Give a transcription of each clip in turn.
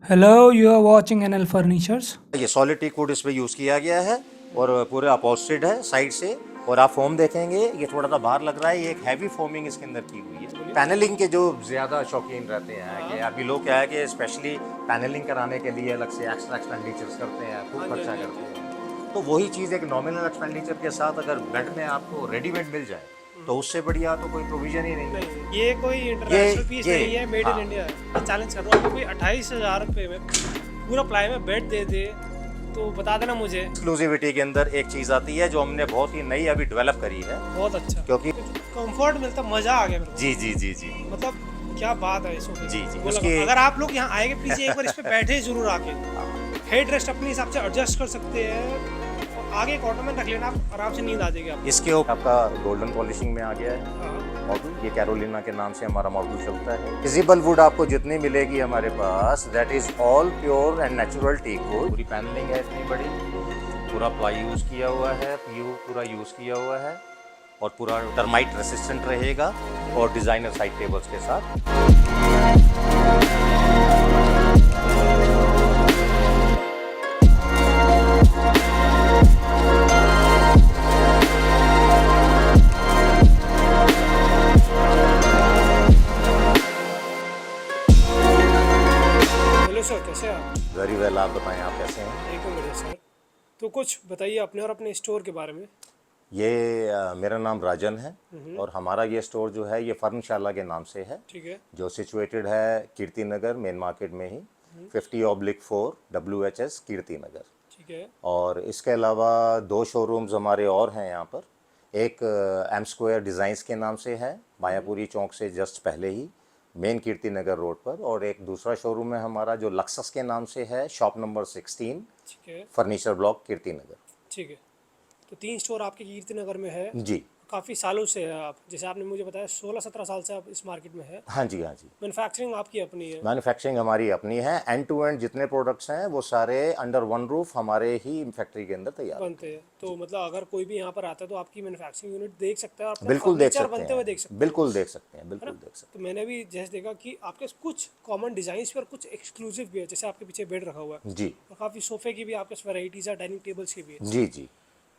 Hello, you are watching NL Furnitures. ये solid teak wood इसमें use किया गया है और पूरे अपॉस्टेड है साइड से। और आप फोम देखेंगे ये थोड़ा सा बाहर लग रहा है, ये एक हैवी फोमिंग इसके अंदर की हुई है। पैनलिंग के जो ज़्यादा शौकीन रहते हैं कि अभी लोग क्या है कि स्पेशली पैनलिंग कराने के लिए अलग से एक्स्ट्रा एक्सपेंडिचर्स करते हैं, खूब खर्चा करते हैं। तो वही चीज़ एक नॉमिनल एक्सपेंडिचर के साथ अगर बेड में आपको रेडीमेड मिल जाए तो उससे बढ़िया तो कोई प्रोविजन ही नहीं है। नहीं, ये कोई इंटरनेशनल पीस ये नहीं है, मेड इन हाँ इंडिया है। मैं चैलेंज कर रहा हूँ, कोई 28,000 रुपये में पूरा प्लाई में बेड दे दे तो बता देना मुझे। एक्सक्लूसिविटी के अंदर एक चीज़ आती है जो हमने बहुत ही नई अभी डेवलप करी है। बहुत अच्छा, क्योंकि कंफर्ट मिलता, मजा आ गया मेरे को। जी जी जी जी मतलब क्या बात है इसमें। जी जी बोला, उसकी अगर आप लोग यहाँ आएंगे प्लीज एक बार इस पे बैठे जरूर आके। हेड रेस्ट अपने हिसाब से एडजस्ट कर सकते हैं और आगे एक ऑटोमेट रख लेना, आप आराम से नींद आ जाएगी आपको। इसके ऊपर आपका गोल्डन पॉलिशिंग में आ गया है हाँ, मॉडल। ये कैरोलिना के नाम से हमारा मॉडल चलता है। विजिबल वुड आपको जितनी मिलेगी हमारे पास that is all pure and natural teak wood. पूरी पैनलिंग है इतनी बड़ी, पूरा प्लाई यूज किया हुआ है, पीयू पूरा यूज किया हुआ है और पूरा टर्माइट रेसिस्टेंट रहेगा और डिजाइनर साइड टेबल्स के साथ। हेलो सर, कैसे हैं आप? वेरी वेल, आप बताएं आप कैसे हैं। एकदम बढ़िया सर। तो कुछ बताइए अपने और अपने स्टोर के बारे में। ये मेरा नाम राजन है और हमारा ये स्टोर जो है ये फर्नशाला के नाम से है, ठीक है, जो सिचुएटेड है कीर्ति नगर मेन मार्केट में ही, 50/4 WHS कीर्ति नगर। ठीक है, और इसके अलावा दो शोरूम्स हमारे और हैं यहाँ पर। एक एम स्क्वायर डिज़ाइंस के नाम से है, मायापुरी चौक से जस्ट पहले ही मेन कीर्ति नगर रोड पर। और एक दूसरा शोरूम है हमारा जो लक्सस के नाम से है, शॉप नंबर 16, ठीक है, फर्नीचर ब्लॉक कीर्ति नगर। ठीक है। तो 3 स्टोर आपके कीर्ति नगर में है। जी काफ़ी सालों से है आप, जैसे आपने मुझे बताया 16-17 साल से आप इस मार्केट में है। हाँ जी हाँ जी। मैन्युफैक्चरिंग आपकी अपनी है। मैन्युफैक्चरिंग हमारी अपनी है, एंड टू एंड जितने प्रोडक्ट्स हैं वो सारे अंडर वन रूफ हमारे ही फैक्ट्री के अंदर तैयार होते बनते हैं तो मतलब अगर कोई भी यहाँ पर आता है तो आपकी मैन्युफैक्चरिंग यूनिट देख सकता है और हैं। अपना बिल्कुल देख फर्नीचर सकते बनते हुए हैं, देख सकते हैं, बिल्कुल देख सकते हैं, है बिल्कुल ना? देख सकते तो मैंने भी जैसे देखा कि आपके कुछ कॉमन डिजाइन पे और कुछ एक्सक्लूसिव भी है, जैसे आपके पीछे बेड रखा हुआ है हैं। जी और काफ़ी सोफे की भी आपके पास वैराइटीज है, डाइनिंग टेबल्स की भी है। जी जी।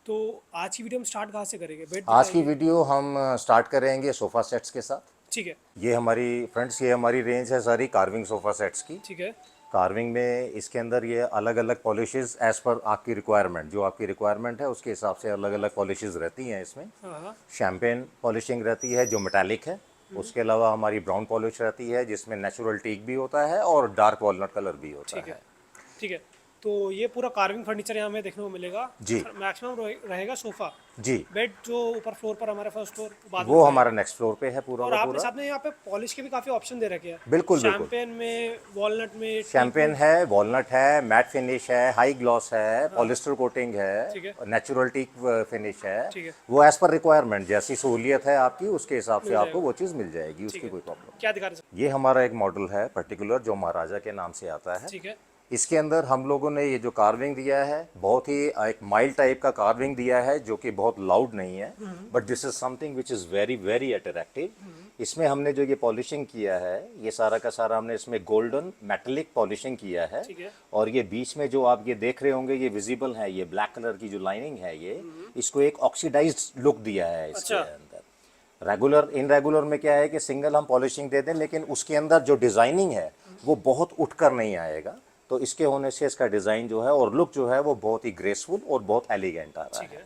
तो आज की वीडियो में स्टार्ट कहाँ से करेंगे? बेड आज की दिखाएंगे? वीडियो हम स्टार्ट करेंगे सोफ़ा सेट्स के साथ। ठीक है, ये हमारी फ्रेंड्स, ये हमारी रेंज है सारी कार्विंग सोफ़ा सेट्स की। ठीक है, कार्विंग में इसके अंदर ये अलग अलग पॉलिशेस एज़ पर आपकी रिक्वायरमेंट, जो आपकी रिक्वायरमेंट है उसके हिसाब से अलग अलग पॉलिशेस रहती हैं इसमें। हाँ हाँ, शैम्पेन पॉलिशिंग रहती है जो मेटालिक है। उसके अलावा हमारी ब्राउन पॉलिश रहती है जिसमें नेचुरल टीक भी होता है और डार्क वॉलनट कलर भी होता ठीक है, है। ठीक है। तो ये पूरा कार्विंग फर्नीचर यहाँ हमें देखने को मिलेगा। जी सर मैक्सिमम रहेगा सोफा। जी। बेड जो ऊपर फ्लोर पर हमारे फर्स्ट फ्लोर बाद में वो हमारा दिखाएगा। नेक्स्ट फ्लोर पे है पूरा और का आपने पूरा। साथ में यहाँ पे पॉलिश के भी काफ़ी ऑप्शन दे रखे हैं। बिल्कुल बिल्कुल। शैम्पेन में, वॉलनट में, टीक शैम्पेन वुड। है, वॉलनट है, मैट फिनिश है, हाई ग्लॉस है, हाँ, पॉलिस्टर कोटिंग है, ठीक है, नेचुरल टीक फिनिश है। ठीक है, वो एज़ पर रिक्वायरमेंट जैसी सहूलियत है आपकी उसके हिसाब से मिल आपको जाएगा। वो चीज़ मिल जाएगी, ठीक उसकी है, कोई प्रॉब्लम नहीं। क्या दिखा रहे हैं ये हमारा एक मॉडल है पर्टिकुलर जो महाराजा के नाम से आता सर? है। ठीक है, इसके अंदर हम लोगों ने ये जो कार्विंग दिया है बहुत ही एक माइल्ड टाइप का कार्विंग दिया है जो कि बहुत लाउड नहीं है, but this is something which is very very attractive. इसमें हमने जो ये पॉलिशिंग किया है ये सारा का सारा हमने इसमें गोल्डन मेटेलिक पॉलिशिंग किया है। ठीक है, और ये बीच में जो आप ये देख रहे होंगे ये विजिबल है, ये ब्लैक कलर की जो लाइनिंग है ये इसको एक ऑक्सीडाइज्ड लुक दिया है इसके अच्छा, अंदर। रेगुलर इन रेगुलर में क्या है कि सिंगल हम पॉलिशिंग दे दें लेकिन उसके अंदर जो डिज़ाइनिंग है वो बहुत उठकर नहीं आएगा। तो इसके होने से इसका डिज़ाइन जो है और लुक जो है वो बहुत ही ग्रेसफुल और बहुत एलिगेंट आ रहा ठीक है। है,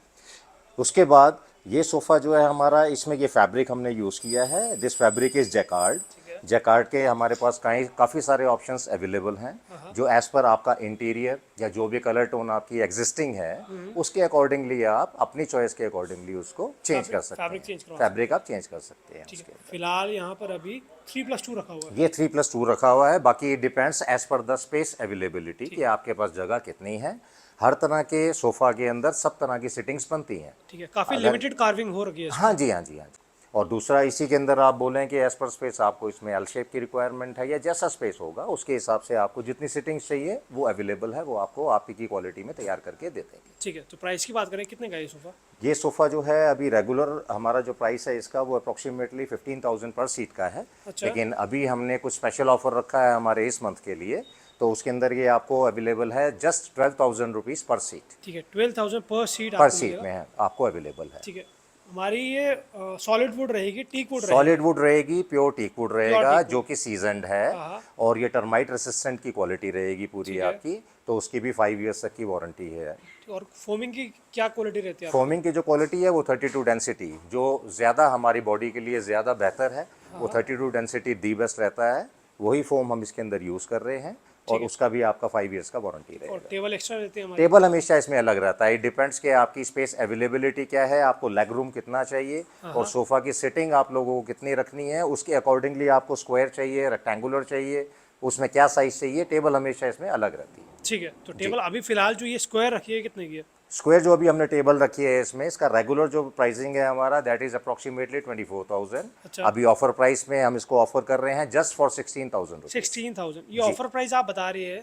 उसके बाद ये सोफ़ा जो है हमारा, इसमें ये फैब्रिक हमने यूज़ किया है, दिस फैब्रिक इज़ जैकार्ड। ठीक है, जैकार्ड के हमारे पास काफ़ी सारे ऑप्शंस अवेलेबल हैं हाँ, जो एज़ पर आपका इंटीरियर या जो भी कलर टोन आपकी एग्जिस्टिंग है उसके अकॉर्डिंगली आप अपनी चॉइस के अकॉर्डिंगली उसको चेंज कर सकते फैब्रिक हैं। चेंज करवा सकते फैब्रिक आप चेंज कर सकते हैं हैं। ठीक है, उसके अंदर। फिलहाल यहाँ पर अभी 3+2 रखा हुआ है। ये 3+2 रखा हुआ है, बाकी depends as per the space availability ठीक कि है, आपके पास जगह कितनी है। हर तरह के सोफ़ा के अंदर सब तरह की सिटिंग्स बनती हैं। ठीक है, काफ़ी अगर लिमिटेड कार्विंग हो रखी है इस हाँ पर। जी हाँ जी हाँ जी। और दूसरा इसी के अंदर आप बोलें कि एज पर स्पेस आपको इसमें एल शेप की रिक्वायरमेंट है या जैसा स्पेस होगा उसके हिसाब से आपको जितनी सिटिंग्स चाहिए वो अवेलेबल है, वो आपको आपकी की क्वालिटी में तैयार करके दे देंगे। ठीक है, तो प्राइस की बात करें कितने का है ये सोफ़ा? ये सोफ़ा जो है अभी रेगुलर हमारा जो प्राइस है इसका वो अप्रॉक्सीमेटली 15,000 पर सीट का है। अच्छा, लेकिन अभी हमने कुछ स्पेशल ऑफर रखा है हमारे इस मंथ के लिए, तो उसके अंदर ये आपको अवेलेबल है जस्ट 12,000 रुपीज़ पर सीट। ठीक है, 12,000 पर सीट पर आपको सीट मिलेगा। में है, आपको अवेलेबल है। ठीक है, हमारी ये सॉलिड वुड रहेगी, टीक वुड रहेगी। सॉलिड वुड रहेगी, प्योर टीक वुड रहेगा teak wood। जो कि सीजनड है, हाँ हाँ। और ये टर्माइट रेसिस्टेंट की क्वालिटी रहेगी पूरी ठीक है। आपकी, तो उसकी भी 5 ईयर्स तक की वारंटी है। और फोमिंग की क्या क्वालिटी रहती है फोमिंग की जो क्वालिटी है वो 32 डेंसिटी, जो ज़्यादा हमारी बॉडी के लिए ज़्यादा बेहतर है, वो 32 डेंसिटी दी बेस्ट रहता है, वही फोम हम इसके अंदर यूज़ कर रहे हैं, और उसका भी आपका 5 ईयर्स का वारंटी और रहेगा। टेबल एक्स्ट्रा रहती है हमारी। टेबल हमेशा इसमें अलग रहता है, डिपेंड्स कि आपकी स्पेस अवेलेबिलिटी क्या है, आपको लेग रूम कितना चाहिए, और सोफ़ा की सिटिंग आप लोगों को कितनी रखनी है, उसके अकॉर्डिंगली आपको स्क्वायर चाहिए, रेक्टेंगुलर चाहिए, उसमें क्या साइज़ चाहिए, टेबल हमेशा इसमें अलग रहती है। ठीक है, तो टेबल अभी फिलहाल जो ये स्क्वायर रखी है कितने की है? स्क्वायर जो अभी हमने टेबल रखी है इसमें, इसका रेगुलर जो प्राइसिंग है हमारा दैट इज अप्रोक्सीमेटली 24,000। अच्छा। अभी ऑफर प्राइस में हम इसको ऑफर कर रहे हैं जस्ट फॉर 16,000 रुपीज। 16,000 ये ऑफर प्राइस आप बता रही है,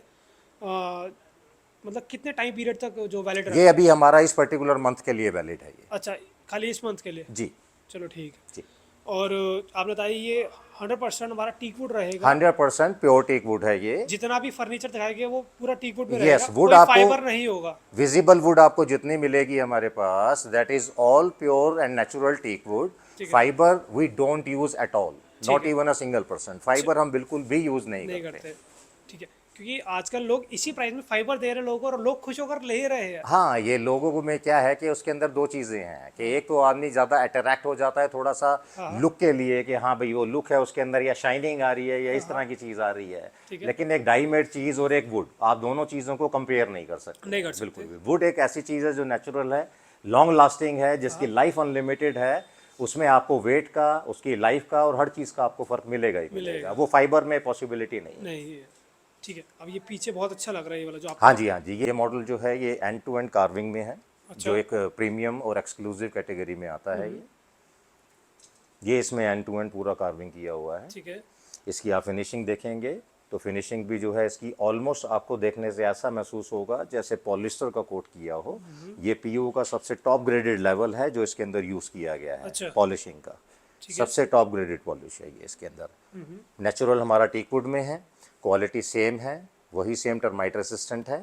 मतलब कितने टाइम पीरियड तक जो वैलिड ये अभी हमारा इस पर्टिकुलर मंथ के लिए वैलिड है ये। अच्छा, खाली इस मंथ के लिए? जी चलो ठीक है। जी। और आपने बताइए ये 100% हमारा टीक वुड रहेगा। 100% प्योर टीक वुड है ये। जितना भी फर्नीचर दिखाएंगे वो पूरा टीक वुड में Yes, रहेगा, wood कोई आपको- फाइबर नहीं होगा। विजिबल वुड आपको जितनी मिलेगी हमारे पास that is all pure and natural teak wood. ठीक है। Fibre we don't use at all, not है। Even a single percent. Fibre हम बिल्कुल भी यूज नहीं नहीं करते। करते। ठीक है, क्योंकि आजकल लोग इसी प्राइस में फाइबर दे रहे हैं लोगों को, और लोग खुश होकर ले ही रहे हैं। हाँ, ये लोगों को में क्या है कि उसके अंदर दो चीज़ें हैं कि एक तो आदमी ज़्यादा अट्रैक्ट हो जाता है थोड़ा सा लुक के लिए कि हाँ भाई वो लुक है उसके अंदर, या शाइनिंग आ रही है, या इस तरह की चीज़ आ रही है। ठीक है। लेकिन एक डाई मेड चीज़ और एक वुड, आप दोनों चीज़ों को कंपेयर नहीं कर सकते। नहीं कर सकते। बिल्कुल भी। वुड एक ऐसी चीज़ है जो नेचुरल है, लॉन्ग लास्टिंग है, जिसकी लाइफ अनलिमिटेड है, उसमें आपको वेट का, उसकी लाइफ का और हर चीज़ का आपको फ़र्क मिलेगा ही मिलेगा। वो फाइबर में पॉसिबिलिटी नहीं है। नहीं है। ठीक है, अब ये पीछे बहुत अच्छा लग रहा है ये वाला जो आप। हाँ जी, हाँ जी। ये मॉडल जो है ये एंड टू एंड कार्विंग में है, अच्छा। जो एक प्रीमियम और एक्सक्लूसिव कैटेगरी में आता है ये इसमें एंड टू एंड पूरा कार्विंग किया हुआ है। ठीक है। इसकी आप फिनिशिंग देखेंगे तो फिनिशिंग भी जो है इसकी ऑलमोस्ट आपको देखने से ऐसा महसूस होगा जैसे पॉलिस्टर का कोट किया हो। ये पीयू का सबसे टॉप ग्रेडेड लेवल है जो इसके अंदर यूज़ किया गया है। अच्छा। पॉलिशिंग का सबसे टॉप ग्रेडेड पॉलिश है ये इसके अंदर। नेचुरल हमारा टीकवुड में है, क्वालिटी सेम है, वही सेम टर्माइट रेसिस्टेंट है।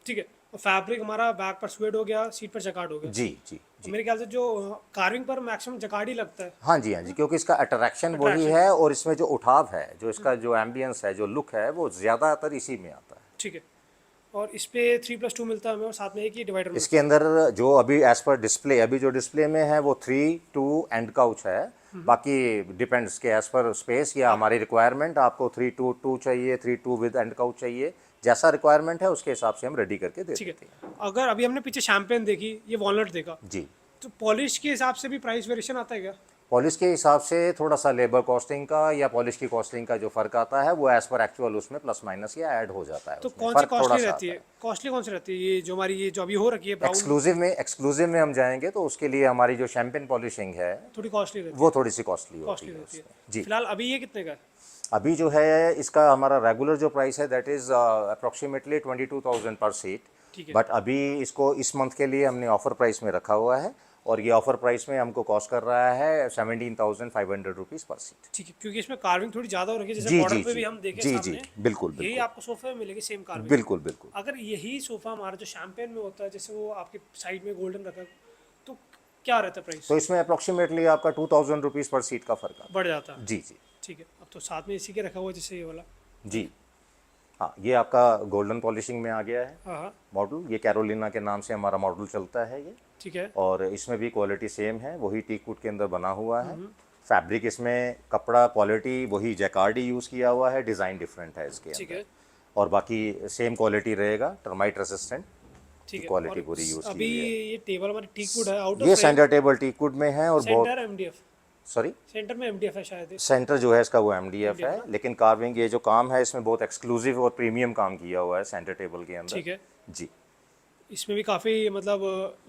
ठीक है, और फैब्रिक हमारा बैक पर स्वेड हो गया, सीट पर जकार्ड हो गया। जी जी और मेरे ख्याल से जो कार्विंग पर मैक्सिमम जकार्ड ही लगता है। हाँ जी, हाँ जी, क्योंकि इसका अट्रैक्शन वही है, और इसमें जो उठाव है, जो इसका जो एम्बियंस है, जो लुक है, वो ज़्यादातर इसी में आता है। ठीक है, और इस पे 3+2 मिलता है हमें, और साथ में एक ही डिवाइडर मिलता इसके अंदर जो अभी एज पर डिस्प्ले, अभी जो डिस्प्ले में है वो 3-2 एंड काउच है। बाकी डिपेंड्स के एज पर स्पेस या हमारी रिक्वायरमेंट, आपको 3-2 चाहिए, 3-2 विद एंड काउच चाहिए, जैसा रिक्वायरमेंट है उसके हिसाब से हम रेडी करके दे ठीक देते हैं। है। अगर अभी हमने पीछे शैम्पेन देखी, ये वॉलनट देखा, जी। तो पॉलिश के हिसाब से भी प्राइस वेरिएशन आता है क्या? पॉलिश के हिसाब से थोड़ा सा लेबर कॉस्टिंग का या पॉलिश की कॉस्टिंग का जो फर्क आता है वो एज पर एक्चुअल उसमें प्लस माइनस या ऐड हो जाता है। तो उसमें कौन सी फर्क थोड़ा कॉस्टली सा रहती आता है? कॉस्टली कौन सी रहती है? ये जो हमारी ये जो अभी हो रखी है ब्राउन, एक्सक्लूसिव में हम जाएंगे तो उसके लिए हमारी जो शैम्पेन पॉलिशिंग है थोड़ी कॉस्टली रहती है। वो थोड़ी सी कॉस्टली होती कॉस्टली है रहती है। उसमें। जी। फिलहाल अभी ये कितने का है? अभी जो है इसका हमारा रेगुलर जो प्राइस है दैट इज अप्रोक्सीमेटली 22,000 पर सीट। ठीक है। बट अभी इसको इस मंथ के लिए हमने ऑफर प्राइस में रखा हुआ है, और ये ऑफर प्राइस में हमको कॉस्ट कर रहा है 17,500 रुपीज़ पर सीट। ठीक है, क्योंकि इसमें कार्विंग थोड़ी ज्यादा हो रखी है, जैसे जी बॉर्डर जी पे भी जी हम देखे जी जी, सामने, बिल्कुल यही बिल्कुल आपको सोफे में मिलेगी सेम कार्विंग। बिल्कुल बिल्कुल। अगर यही सोफा हमारा जो शैम्पेन में होता है, जैसे वो आपके साइड में गोल्डन रखा है, तो क्या रहता है प्राइस? तो इसमें अप्रोक्सीमेटली आपका 2,000 रुपीज़ पर सीट का फर्क आता बढ़ जाता है। है। जी जी ठीक है, अब तो साथ में इसी के रखा हुआ है, जैसे ये वाला। जी। हाँ, ये आपका गोल्डन पॉलिशिंग में आ गया है हाँ हाँ, मॉडल। ये कैरोलिना के नाम से हमारा मॉडल चलता है ये, ठीक है। और इसमें भी क्वालिटी सेम है, वही टीकवुड के अंदर बना हुआ है। फैब्रिक इसमें कपड़ा क्वालिटी वही जैकार्डी यूज़ किया हुआ है, डिज़ाइन डिफरेंट है इसके ठीक अंदर, है। और बाकी सेम क्वालिटी रहेगा, टर्माइट रेसिस्टेंट ठीक है, क्वालिटी और पूरी यूज़ अभी की हुई है। ये टेबल हमारी टीकवुड है, आउट ये ऑफ सेंटर टेबल टीकवुड में है, और बहुत सेंटर एमडीएफ, सॉरी सेंटर में एमडीएफ है शायद ये। सेंटर जो है इसका वो एमडीएफ है, लेकिन कार्विंग ये जो काम है इसमें बहुत एक्सक्लूसिव और प्रीमियम काम किया हुआ है सेंटर टेबल के अंदर। ठीक है, जी। इसमें भी काफ़ी मतलब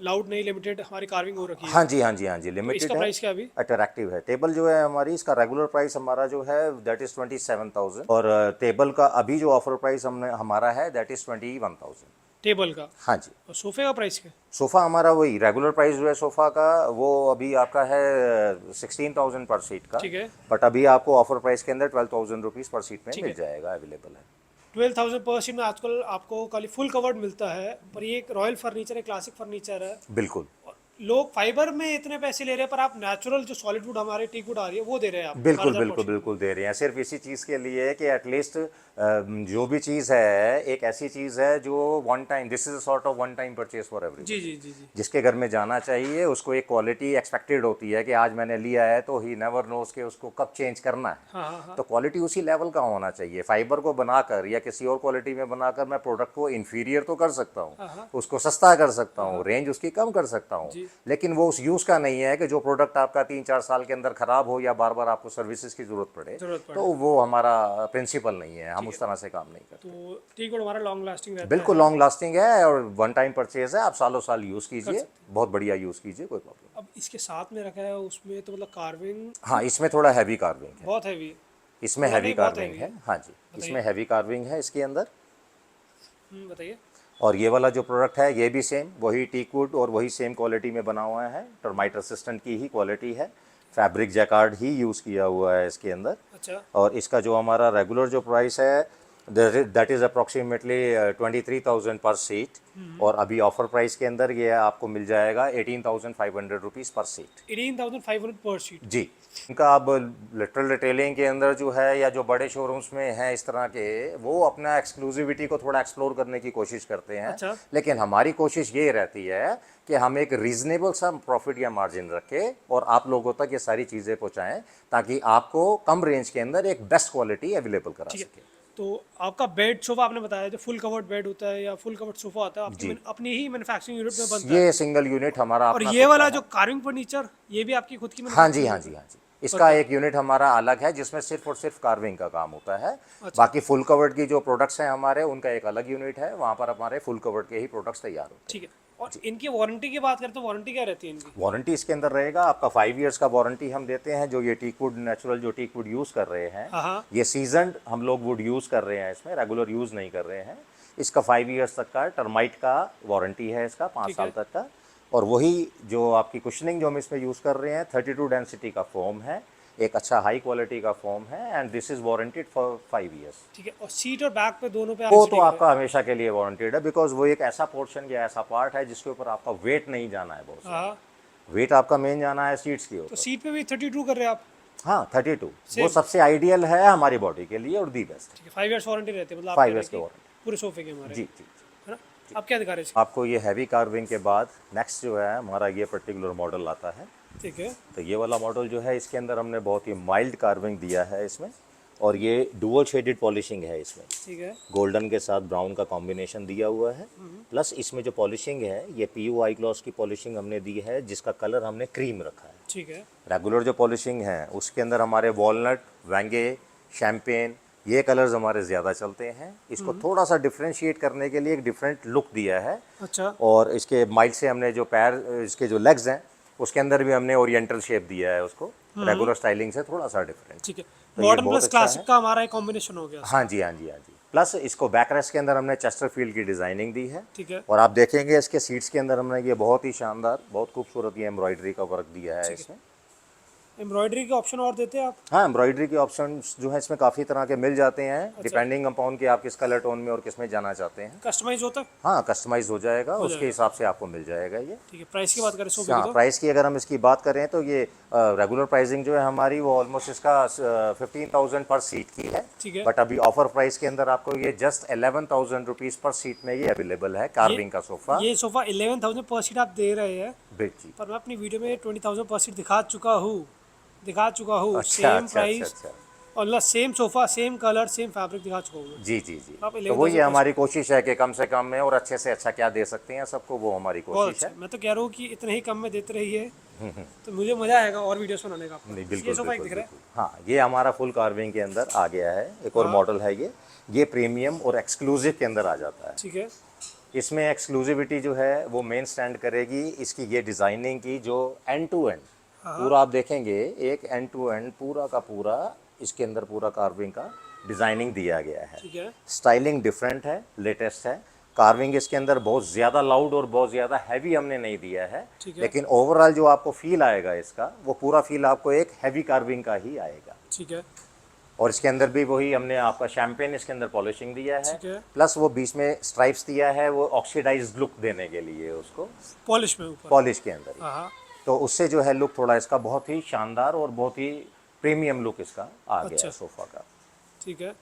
लाउड नहीं, लिमिटेड हमारी कार्विंग हो रखी है। हाँ जी, हाँ जी, हाँ जी, तो लिमिटेड इसका है, प्राइस क्या अभी? अट्रैक्टिव है। टेबल जो है हमारी, इसका रेगुलर प्राइस हमारा जो है दैट इज़ 27,000, और टेबल का अभी जो ऑफर प्राइस हमने हमारा है दैट इज़ 21,000। टेबल का? हाँ जी। और सोफे का प्राइस क्या? सोफ़ा हमारा वही रेगुलर प्राइस जो है सोफ़ा का वो अभी आपका है 16,000 पर सीट का। ठीक है। बट अभी आपको ऑफर प्राइस के अंदर 12,000 रुपीज़ पर सीट में ठीक मिल है। जाएगा, अवेलेबल है। 12,000 पर सीट में आजकल आपको खाली फुल कवर्ड मिलता है, पर ये एक रॉयल फर्नीचर है, क्लासिक फर्नीचर है। बिल्कुल लोग फाइबर में इतने पैसे ले रहे हैं, पर आप नेचुरल जो सॉलिड वुड हमारे टीक वुड आ रही है वो दे रहे हैं आप बिल्कुल 12,000 बिल्कुल पर सीट। बिल्कुल दे रहे हैं, सिर्फ इसी चीज़ के लिए कि एटलीस्ट जो भी चीज़ है एक ऐसी चीज़ है जो one time, this is a sort of one time purchase for every, जी जी जी जी। जिसके घर में जाना चाहिए उसको एक क्वालिटी एक्सपेक्टेड होती है कि आज मैंने लिया है तो ही नेवर नोस के उसको कब चेंज करना है। हाँ हाँ हाँ। तो क्वालिटी उसी लेवल का होना चाहिए। फाइबर को बनाकर या किसी और क्वालिटी में बनाकर मैं प्रोडक्ट को इन्फीरियर तो कर सकता हूँ, उसको सस्ता कर सकता हूँ, रेंज उसकी कम कर सकता हूँ, जी। लेकिन वो उस यूज़ का नहीं है कि जो प्रोडक्ट आपका 3-4 साल के अंदर खराब हो या बार बार आपको सर्विसेज की जरूरत पड़े, तो वो हमारा प्रिंसिपल नहीं है, हम उस तरह से काम नहीं करते। तो टीक वुड हमारा लॉन्ग लास्टिंग रहता बिल्कुल है। लॉन्ग लास्टिंग है और वन टाइम परचेज है, आप सालों साल यूज़ कीजिए, बहुत बढ़िया यूज़ कीजिए, कोई प्रॉब्लम। अब इसके साथ में रखा है उसमें तो मतलब कार्विंग हाँ, इसमें थोड़ा हैवी कार्विंग है, बहुत हैवी। इसमें थोड़ा हैवी नहीं, बहुत कार्विंग heavy है। है। हाँ जी, इसमें हैवी कार्विंग है इसके अंदर। बताइए। और ये वाला जो प्रोडक्ट है ये भी सेम वही टीक वुड और वही सेम क्वालिटी में बना हुआ है, टर्माइट रेसिस्टेंट की ही क्वालिटी है, फैब्रिक जैकार्ड ही यूज़ किया हुआ है इसके अंदर। अच्छा। और इसका जो हमारा रेगुलर जो प्राइस है दैट इज़ अप्रॉक्सीमेटली 23,000 पर सीट, और अभी ऑफर प्राइस के अंदर ये आपको मिल जाएगा 18,500 रुपीज़ पर सीट। 18,500 पर सीट। जी, इनका अब लिटरल रिटेलिंग के अंदर जो है या जो बड़े शोरूम्स में हैं इस तरह के, वो अपना एक्सक्लूसिविटी को थोड़ा एक्सप्लोर करने की कोशिश करते हैं। अच्छा। लेकिन हमारी कोशिश ये रहती है कि हम एक रीजनेबल सा प्रॉफिट या मार्जिन रखें और आप लोगों तक ये सारी चीज़ें पहुंचाएं ताकि आपको कम रेंज के अंदर एक बेस्ट क्वालिटी अवेलेबल करा सकें। तो आपका बेड सोफा आपने बताया जो फुल कवर्ड बेड होता है या फुल कवर्ड सोफा होता है आपकी जी। अपनी ही मैन्युफैक्चरिंग यूनिट में बनता है। ये सिंगल यूनिट हमारा और अपना ये खुद वाला का जो है। कार्विंग फर्नीचर ये भी आपकी खुद की हाँ जी, manufacturing हाँ unit जी, में? हाँ जी, इसका एक यूनिट हमारा अलग है जिसमें सिर्फ और सिर्फ कार्विंग का काम होता है। बाकी फुल कवर्ड की जो प्रोडक्ट्स हैं हमारे, उनका एक अलग यूनिट है, वहाँ पर हमारे फुल कवर्ड के ही प्रोडक्ट्स तैयार होते हैं। ठीक है। और इनकी वारंटी की बात करें तो वारंटी क्या रहती है इनकी? वारंटी इसके अंदर रहेगा आपका 5 इयर्स का वारंटी हम देते हैं। जो ये टीक वुड नेचुरल जो टीक वुड यूज़ कर रहे हैं, हाँ। ये सीजनड हम लोग वुड यूज़ कर रहे हैं, इसमें रेगुलर यूज़ नहीं कर रहे हैं। इसका 5 इयर्स तक का टर्माइट का वारंटी है इसका, 5 साल तक का। और वही जो आपकी कुशनिंग जो हम इसमें यूज़ कर रहे हैं 32 डेंसिटी का फोम है, एक अच्छा हाई क्वालिटी का फोम है, and this is warranted for 5 years. ठीक है। और सीट और बैक पे दोनों पे वो आप तो आपका हमेशा के लिए वारंटेड है, बिकॉज वो एक ऐसा पोर्शन या ऐसा पार्ट है जिसके ऊपर आपका वेट नहीं जाना है बहुत। हाँ। वेट आपका मेन जाना है सीट्स के तो ऊपर। सीट पे भी 32 कर रहे हैं आप? हाँ 32 वो सबसे आइडियल है हमारी बॉडी के लिए और दी बेस्ट। ठीक है। 5 इयर्स वारंटी रहती है मतलब 5 इयर्स की वारंटी पूरे सोफे के हमारे, जी जी। है ना? आप क्या दिखा रहे हैं? आपको ये हैवी कार्विंग के बाद नेक्स्ट जो है हमारा ये पर्टिकुलर मॉडल आता है। ठीक है। तो ये वाला मॉडल जो है इसके अंदर हमने बहुत ही माइल्ड कार्विंग दिया है इसमें, और ये डुअल शेडेड पॉलिशिंग है इसमें। ठीक है। गोल्डन के साथ ब्राउन का कॉम्बिनेशन दिया हुआ है, प्लस इसमें जो पॉलिशिंग है ये PU आई ग्लॉस की पॉलिशिंग हमने दी है, जिसका कलर हमने क्रीम रखा है। ठीक है। रेगुलर जो पॉलिशिंग है उसके अंदर हमारे वॉलनट, वेंगे, शैम्पेन, ये कलर्स हमारे ज़्यादा चलते हैं। इसको थोड़ा सा डिफ्रेंशिएट करने के लिए एक डिफरेंट लुक दिया है। अच्छा। और इसके माइल्ड से हमने जो पैर, इसके जो लेग्स हैं उसके अंदर भी हमने ओरिएंटल शेप दिया है उसको, रेगुलर स्टाइलिंग से थोड़ा सा डिफरेंट। ठीक है। तो ये मॉडर्न बहुत प्लस अच्छा क्लासिक है। का हमारा एक कॉम्बिनेशन हो गया। हाँ जी, हाँ जी, हाँ जी। प्लस इसको बैकरेस्ट के अंदर हमने चेस्टरफील्ड की डिज़ाइनिंग दी है। ठीक है। और आप देखेंगे इसके सीट्स के अंदर हमने ये बहुत ही शानदार, बहुत खूबसूरत ये एम्ब्रॉयडरी का वर्क दिया है इसमें। एम्ब्रॉयडरी के ऑप्शन और देते हैं आप? हाँ, एम्ब्रॉयडरी के ऑप्शंस जो है इसमें काफ़ी तरह के मिल जाते हैं, डिपेंडिंग अपॉन कि आप किस कलर टोन में और किस में जाना चाहते हैं। कस्टमाइज होता है? हाँ, कस्टमाइज हो जाएगा, उसके हिसाब से आपको मिल जाएगा ये। ठीक है। प्राइस की बात करें सोफे की हाँ, तो? प्राइस की अगर हम इसकी बात करें तो ये रेगुलर प्राइसिंग जो है हमारी वो ऑलमोस्ट इसका 15,000 पर सीट की है। ठीक है। बट अभी ऑफर प्राइस के अंदर आपको ये जस्ट 11,000 रुपीज़ पर सीट में ये अवेलेबल है, कार्विंग का सोफा। ये सोफा 11,000 पर सीट आप दे रहे हैं, बिल्कुल। पर मैं अपनी वीडियो में 20,000 पर सीट दिखा चुका हूँ अच्छा, सेम अच्छा, प्राइस अच्छा। और मतलब same sofa, same colour, same fabric दिखा चुका हूँ। जी जी जी। आप तो 11,000 वही हमारी कोशिश है कि कम से कम में और अच्छे से अच्छा क्या दे सकते हैं सबको, वो हमारी बहुत कोशिश अच्छा। है। मैं तो कह रहा हूँ कि इतने ही कम में देते रहिए तो मुझे मज़ा आएगा और वीडियोस बनाने का। नहीं, ये बिल्कुल सोफा एक बिल्कुल दिख रहा है। बिल्कुल। हाँ, ये हमारा फुल कार्विंग के अंदर आ गया है, एक और मॉडल है ये प्रीमियम और एक्सक्लूसिव के अंदर आ जाता है। ठीक है। इसमें एक्सक्लूसिविटी जो है वो मेन स्टैंड करेगी इसकी ये डिज़ाइनिंग की, जो एंड टू एंड पूरा आप देखेंगे, एक एंड टू एंड पूरा का पूरा इसके अंदर पूरा कार्विंग का डिज़ाइनिंग दिया गया है। ठीक है। स्टाइलिंग डिफरेंट है, लेटेस्ट है। कार्विंग इसके अंदर बहुत ज़्यादा लाउड और बहुत ज़्यादा हैवी हमने नहीं दिया है, ठीक है। लेकिन ओवरऑल जो आपको फील आएगा इसका, वो पूरा फील आपको एक हैवी कार्विंग का ही आएगा। ठीक है। और इसके अंदर भी वही हमने आपका शैम्पेन इसके अंदर पॉलिशिंग दिया है, ठीक है। प्लस वो बीच में स्ट्राइप्स दिया है, वो ऑक्सीडाइज्ड लुक देने के लिए उसको पॉलिश में ऊपर। पॉलिश के अंदर ही। हाँ तो उससे जो है लुक थोड़ा इसका बहुत ही शानदार और बहुत ही प्रीमियम लुक इसका आ गया अच्छा। है सोफा का। ठीक है।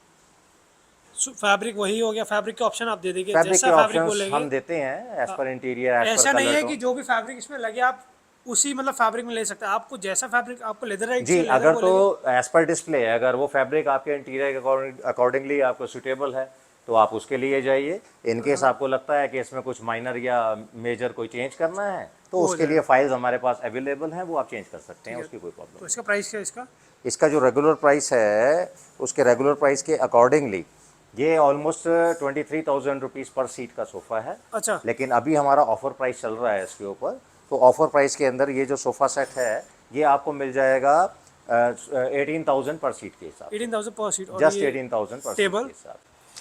फैब्रिक वही हो गया, फैब्रिक के ऑप्शन आप दे देंगे फैब्रिक के जैसा फैब्रिक ऑप्शंस बोलेंगे। हम देते हैं as per interior, as per ऐसा नहीं है कलर कि जो भी फैब्रिक इसमें लगे आप उसी मतलब फैब्रिक में ले सकते हैं। आपको जैसा फैब्रिक आपको लेदर जी। अगर तो एज पर डिस्प्ले है, अगर वो फैब्रिक आपके इंटीरियर के अकॉर्डिंगली आपको सुटेबल है तो आप उसके लिए जाइए। इन केस आपको लगता है कि इसमें कुछ माइनर या मेजर कोई चेंज करना है तो उसके लिए फाइल्स हमारे पास अवेलेबल हैं, वो आप चेंज कर सकते हैं, उसकी कोई प्रॉब्लम तो इसका प्राइस क्या है इसका? नहीं। इसका जो रेगुलर प्राइस है उसके रेगुलर प्राइस के अकॉर्डिंगली ये ऑलमोस्ट 23,000 रुपीज़ पर सीट का सोफ़ा है। अच्छा। लेकिन अभी हमारा ऑफर प्राइस चल रहा है इसके ऊपर, तो ऑफर प्राइस के अंदर ये जो सोफ़ा सेट है ये आपको मिल जाएगा 18,000 पर सीट के हिसाब, 18,000 पर सीट। और जस्ट ये 18,000 पर टेबल? सीट के हिसाब।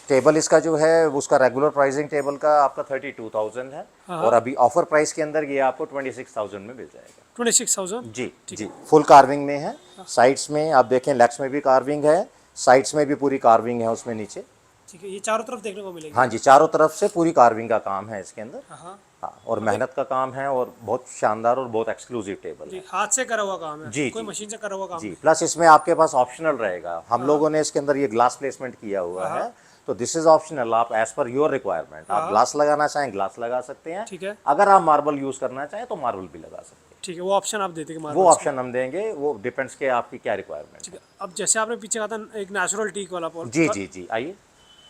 टेबल इसका जो है उसका रेगुलर प्राइसिंग टेबल का आपका 32,000 है, और अभी ऑफर प्राइस के अंदर ये आपको 26,000 में मिल जाएगा। 26,000? जी जी। फुल कार्विंग में है, साइड्स में आप देखें लेग्स में भी कार्विंग है, साइड्स में भी पूरी कार्विंग है उसमें नीचे। ठीक है, ये चारों तरफ देखने को मिलेगी। हाँ जी, चारों तरफ से पूरी कार्विंग का काम है इसके अंदर। हाँ हाँ, और मेहनत का काम है और बहुत शानदार और बहुत एक्सक्लूसिव टेबल है। जी, हाथ से करा हुआ काम है। जी कोई जी मशीन से करा हुआ काम जी। नहीं। प्लस इसमें आपके पास ऑप्शनल रहेगा, हम लोगों ने इसके अंदर ये ग्लास प्लेसमेंट किया हुआ है, तो दिस इज ऑप्शनल। आप एज पर योर रिक्वायरमेंट आप ग्लास लगाना चाहें ग्लास लगा सकते हैं, ठीक है। अगर आप मार्बल यूज करना चाहें तो मार्बल भी लगा सकते हैं। ठीक है, वो ऑप्शन आप देते हैं वो ऑप्शन हम देंगे, वो डिपेंड्स के आपकी क्या रिक्वायरमेंट। ठीक है। अब जैसे आपने पीछे कहा था एक नेचुरल टीक वाला पॉल, जी जी जी, आइए।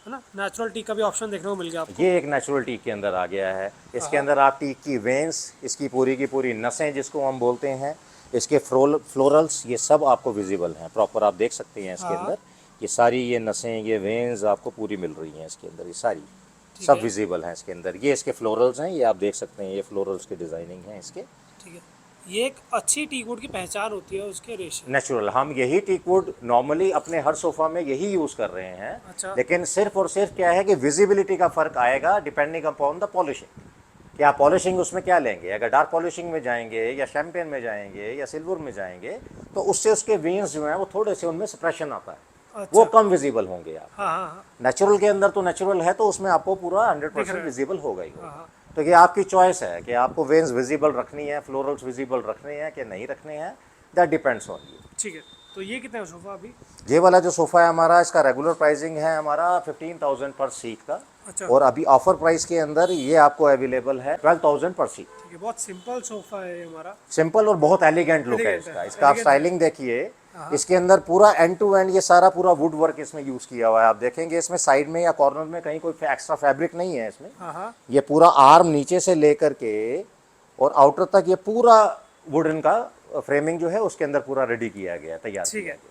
है ना, नेचुरल टीक का भी ऑप्शन देखने को मिल गया आपको। ये एक नेचुरल टीक के अंदर आ गया है। इसके अंदर आप टीक की वेन्स, इसकी पूरी की पूरी नसें जिसको हम बोलते हैं, इसके फ्लोरल्स, ये सब आपको विजिबल हैं प्रॉपर, आप देख सकते हैं इसके अंदर ये सारी ये नसें, ये वेन्स आपको पूरी मिल रही हैं इसके अंदर, ये सारी सब विजिबल हैं इसके अंदर। ये इसके फ्लोरल्स हैं, ये आप देख सकते हैं, ये फ्लोरल्स की डिज़ाइनिंग है इसके। ठीक है, ये एक अच्छी टीक वुड की पहचान होती है उसके रेशे। नेचुरल, हम यही टीक वुड नॉर्मली अपने हर सोफा में यही यूज़ कर रहे हैं। अच्छा। लेकिन सिर्फ और सिर्फ क्या है कि विजिबिलिटी का फ़र्क आएगा डिपेंडिंग अपॉन द पॉलिशिंग, कि आप पॉलिशिंग उसमें क्या लेंगे। अगर डार्क पॉलिशिंग में जाएंगे या शैम्पेन में जाएंगे या सिल्वर में जाएंगे तो उससे उसके वेन्स जो हैं वो थोड़े से उनमें सप्रेशन आता है। अच्छा। वो कम विजिबल होंगे आप। हाँ हाँ नेचुरल के अंदर तो नेचुरल है तो उसमें आपको पूरा 100% विजिबल होगा ही होगा। हाँ। तो ये आपकी चॉइस है कि आपको वेन्स विजिबल रखनी है, फ्लोरल्स विजिबल रखने हैं कि नहीं रखने हैं, दैट डिपेंड्स ऑन यू। ठीक है, तो ये कितना है सोफा अभी? ये वाला जो सोफ़ा है हमारा, इसका रेगुलर प्राइसिंग है हमारा 15,000 पर सीट का। अच्छा। और अभी ऑफर प्राइस के अंदर ये आपको अवेलेबल है 12,000 पर सीट। ठीक है, बहुत सिंपल सोफा है ये हमारा। सिंपल और बहुत एलिगेंट लुक है Elegant इसका। है, इसका आप elegant स्टाइलिंग देखिए, इसके अंदर पूरा एंड टू एंड ये सारा पूरा वुड वर्क इसमें यूज़ किया हुआ है। आप देखेंगे इसमें साइड में या कॉर्नर में कहीं कोई एक्स्ट्रा फैब्रिक नहीं है इसमें। हाँ हाँ। ये पूरा आर्म नीचे से लेकर के और आउटर तक ये पूरा वुडन का फ्रेमिंग जो है उसके अंदर पूरा रेडी किया गया है, तैयार ठीक किया है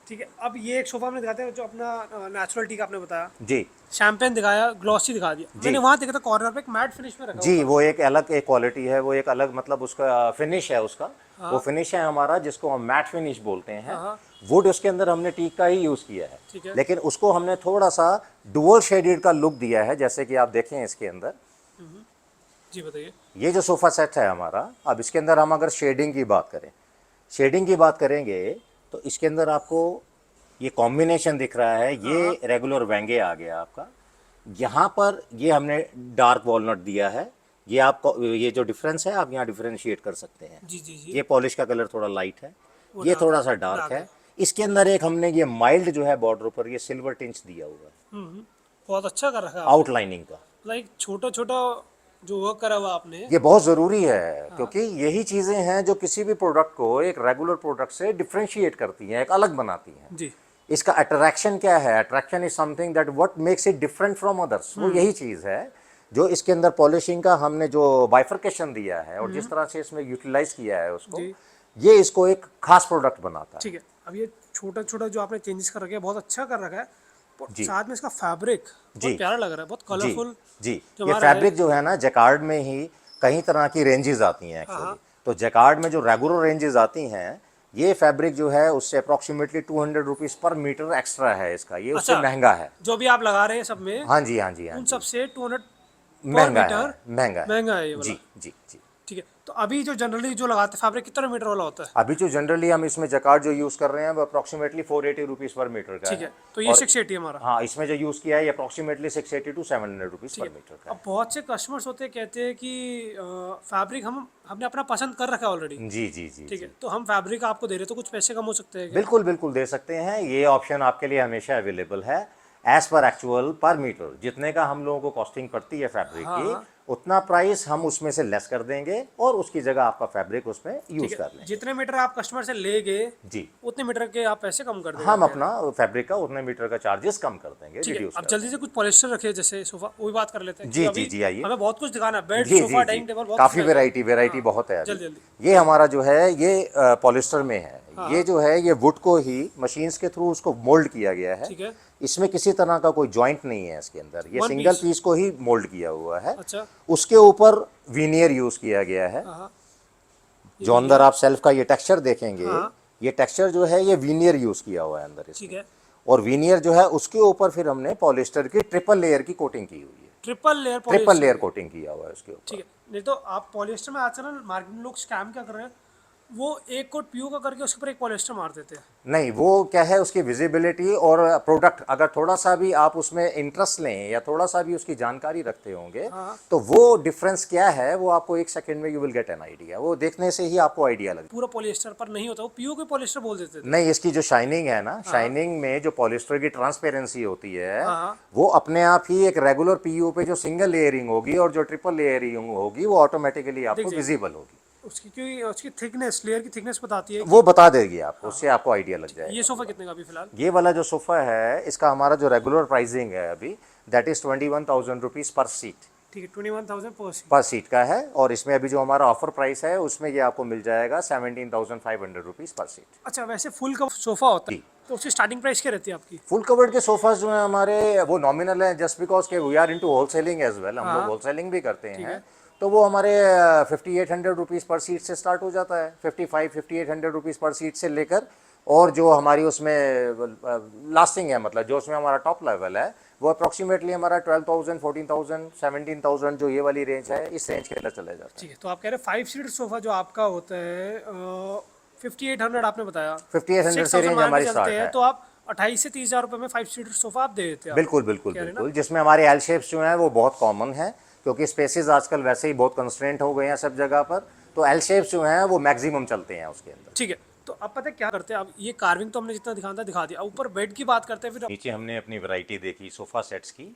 ठीक है। अब ये एक सोफा हमने दिखाते हैं जो अपना नेचुरल टीक आपने बताया, गया। जी शैम्पेन दिखाया, ग्लॉसी दिखा दिया। मैंने वहाँ देखा था कॉर्नर पे एक मैट फिनिश में रखा जी, वो एक अलग एक क्वालिटी है, वो एक अलग मतलब उसका फिनिश है उसका। वो फिनिश है हमारा जिसको हम मैट फिनिश बोलते हैं। वुड उसके अंदर हमने टीक का ही यूज़ किया है, ठीक है। लेकिन उसको हमने थोड़ा सा डुअल शेडेड का लुक दिया है, जैसे कि आप देखें इसके अंदर। जी बताइए। ये जो सोफ़ा सेट है हमारा, अब इसके अंदर हम अगर शेडिंग की बात करें, शेडिंग की बात करेंगे तो इसके अंदर आपको ये कॉम्बिनेशन दिख रहा है, ये रेगुलर वेंगे आ गया आपका। यहाँ पर ये हमने डार्क वॉलनट दिया है। ये आपको ये जो डिफरेंस है आप यहाँ डिफरेंशिएट कर सकते हैं। जी जी जी। ये पॉलिश का कलर थोड़ा लाइट है, ये थोड़ा सा डार्क है। इसके अंदर एक हमने ये माइल्ड जो है बॉर्डर पर ये सिल्वर टिंच दिया हुआ है बहुत अच्छा कर रखा है आउटलाइनिंग का। लाइक छोटा छोटा जो वर्क करा हुआ आपने। ये बहुत ज़रूरी है क्योंकि यही चीज़ें हैं जो किसी भी प्रोडक्ट को एक रेगुलर प्रोडक्ट से डिफरेंशिएट करती हैं, एक अलग बनाती हैं। जी। इसका अट्रैक्शन क्या है? Attraction is something that what makes it different from others. वो यही चीज़ है जो इसके अंदर पॉलिशिंग का हमने जो बाइफरकेशन दिया है और जिस तरह से इसमें यूटिलाइज किया है उसको, ये इसको एक खास प्रोडक्ट बनाता है। ठीक है, अब ये छोटा छोटा जो आपने चेंजेस कर रखे हैं बहुत अच्छा कर रखा है। जी। साथ में इसका फैब्रिक बहुत प्यारा लग रहा है, बहुत कलरफुल। जी, जो ये हमारा फैब्रिक जो है ना, जैकार्ड में ही कई तरह की रेंजेस आती हैं एक्चुअली। तो जैकार्ड में जो रेगुलर रेंजेस आती हैं, ये फैब्रिक जो है उससे अप्रॉक्सीमेटली 200 रुपीज़ पर मीटर एक्स्ट्रा है इसका, ये उससे महंगा है। जो भी आप लगा रहे हैं सब में, हाँ जी हाँ जी हाँ उन जी, सब से 200 महंगा है, मीटर महंगा है महंगा है ये वाला। जी जी जी। ठीक है, तो अभी जो जनरली जो लगाते हैं फैब्रिक कितना मीटर वाला होता है? अभी जो जनरली हम इसमें जकार्ड जो यूज़ कर रहे हैं वो अप्रॉक्सीमेटली 480 रुपीज़ पर मीटर का ठीक है, तो ये और 680 हमारा। हाँ, इसमें जो यूज़ किया है ये अप्रॉक्सीमेटली 680 टू 700 रुपीज़ पर मीटर का अब बहुत से कस्टमर्स होते हैं कहते हैं कि फैब्रिक हमने अपना पसंद कर रखा है ऑलरेडी। है। जी जी जी ठीक जी है, तो हम फैब्रिक आपको दे रहे तो कुछ पैसे कम हो सकते हैं क्या? बिल्कुल बिल्कुल दे सकते हैं, ये ऑप्शन आपके लिए हमेशा अवेलेबल है। एज पर एक्चुअल पर मीटर जितने का हम लोगों को कॉस्टिंग पड़ती है फैब्रिक की, उतना प्राइस हम उसमें से लेस कर देंगे और उसकी जगह आपका फैब्रिक उसमें यूज कर लेंगे। जितने मीटर आप कस्टमर से ले गए जी, उतने मीटर के आप पैसे कम कर देंगे। हम अपना फैब्रिक का उतने मीटर का चार्जेस कम कर देंगे, ठीक है, रिड्यूस अब कर जल्दी से कुछ पॉलिस्टर रखे जैसे सोफा, वो भी बात कर लेते हैं जी, कि अभी जी, जी, आइए। हमें बहुत कुछ दिखाना है, बेड जी सोफा जी डाइनिंग जी टेबल बहुत काफी कुछ है। वैरायटी बहुत है अभी। जल्दी जल्दी। ये हमारा जो है ये पॉलिस्टर में है। ये जो है ये वुड को ही मशीन्स के थ्रू उसको मोल्ड किया गया है। ठीक है, इसमें किसी तरह का कोई जॉइंट नहीं है इसके अंदर, ये One सिंगल piece। पीस को ही मोल्ड किया हुआ है। अच्छा, उसके ऊपर वीनियर यूज किया गया है। हाँ, जो अंदर आप सेल्फ का ये टेक्सचर देखेंगे, हाँ। ये टेक्सचर जो है ये वीनियर यूज किया हुआ है अंदर ठीक इसमें। है, और वीनियर जो है उसके ऊपर फिर हमने पॉलिस्टर की ट्रिपल लेयर की कोटिंग की हुई है। Triple layer triple layer coating किया हुआ है उसके ऊपर। ठीक है, नहीं तो आप पॉलिस्टर में आजकल ना मार्केट में लोग स्कैम क्या कर रहे हैं, वो एक कोट पीयू का करके उसके ऊपर एक पॉलिस्टर मार देते हैं। नहीं, वो क्या है उसकी विजिबिलिटी और प्रोडक्ट अगर थोड़ा सा भी आप उसमें इंटरेस्ट लें या थोड़ा सा भी उसकी जानकारी रखते होंगे, तो वो डिफरेंस क्या है वो आपको एक सेकंड में you will get an idea. वो देखने से ही आपको आइडिया लगे। पूरा पॉलिस्टर पर नहीं होता, वो पीयू के पॉलिस्टर बोल देते थे। नहीं, इसकी जो शाइनिंग है ना, शाइनिंग में जो पॉलिस्टर की ट्रांसपेरेंसी होती है, हाँ। वो अपने आप ही एक रेगुलर पीयू पे जो सिंगल लेयरिंग होगी और जो ट्रिपल लेयरिंग होगी वो ऑटोमेटिकली आपको जाएगी। विजिबल होगी। उसकी क्योंकि उसकी थिकनेस, लेयर की थिकनेस बताती है। वो बता देगी आपको, उससे आपको आइडिया लग जाएगा। ये सोफा कितने का अभी फिलहाल? ये वाला जो सोफा है इसका हमारा जो रेगुलर प्राइसिंग है अभी, that is 21,000 rupees per seat. ठीक है, 21,000 पर सीट। पर सीट का है। और इसमें अभी जो हमारा ऑफर प्राइस है उसमें ये आपको मिल जाएगा 17,500 रुपीज पर सीट। अच्छा, वैसे फुल का सोफा होता है जी। तो उसकी स्टार्टिंग प्राइस क्या रहती है आपकी? फुल कवर्ड के सोफाज जो है हमारे वो नॉमिनल है, जस्ट बिकॉज के we are into wholesaling as well, हम लोग होलसेलिंग भी करते हैं। तो वो हमारे 5,800 रुपीज़ पर सीट से स्टार्ट हो जाता है। 5,800 रुपीज़ पर सीट से लेकर और जो हमारी उसमें लास्टिंग है, मतलब जो उसमें हमारा टॉप लेवल है, वो अप्रॉक्सीमेटली हमारा 12,000, 14,000, 17,000 जो ये वाली रेंज है, इस रेंज के अंदर चले जाता है। ठीक है, तो आप कह रहे हैं 5 सीटर सोफा जो आपका होता है 5,800 आपने बताया। 5,800 से 6,000 रेंज मान के हमारी चलते स्टार्ट हैं, है। तो आप 28 से 30,000 रुपये में 5 सीटर सोफा आप दे देते हैं। बिल्कुल बिल्कुल कह रहे हैं बिल्कुल, जिसमें हमारे एल शेप्स जो हैं वो बहुत कॉमन है, क्योंकि स्पेसेस आजकल वैसे ही बहुत कंस्ट्रेंट हो गए हैं सब जगह पर। तो एल शेप्स जो हैं वो मैक्सिमम चलते हैं उसके अंदर। ठीक है, तो अब पता है क्या करते हैं, अब ये कार्विंग तो हमने जितना दिखाना था दिखा दिया, अब ऊपर बेड की बात करते हैं फिर। नीचे हमने अपनी वैरायटी देखी सोफ़ा सेट्स की,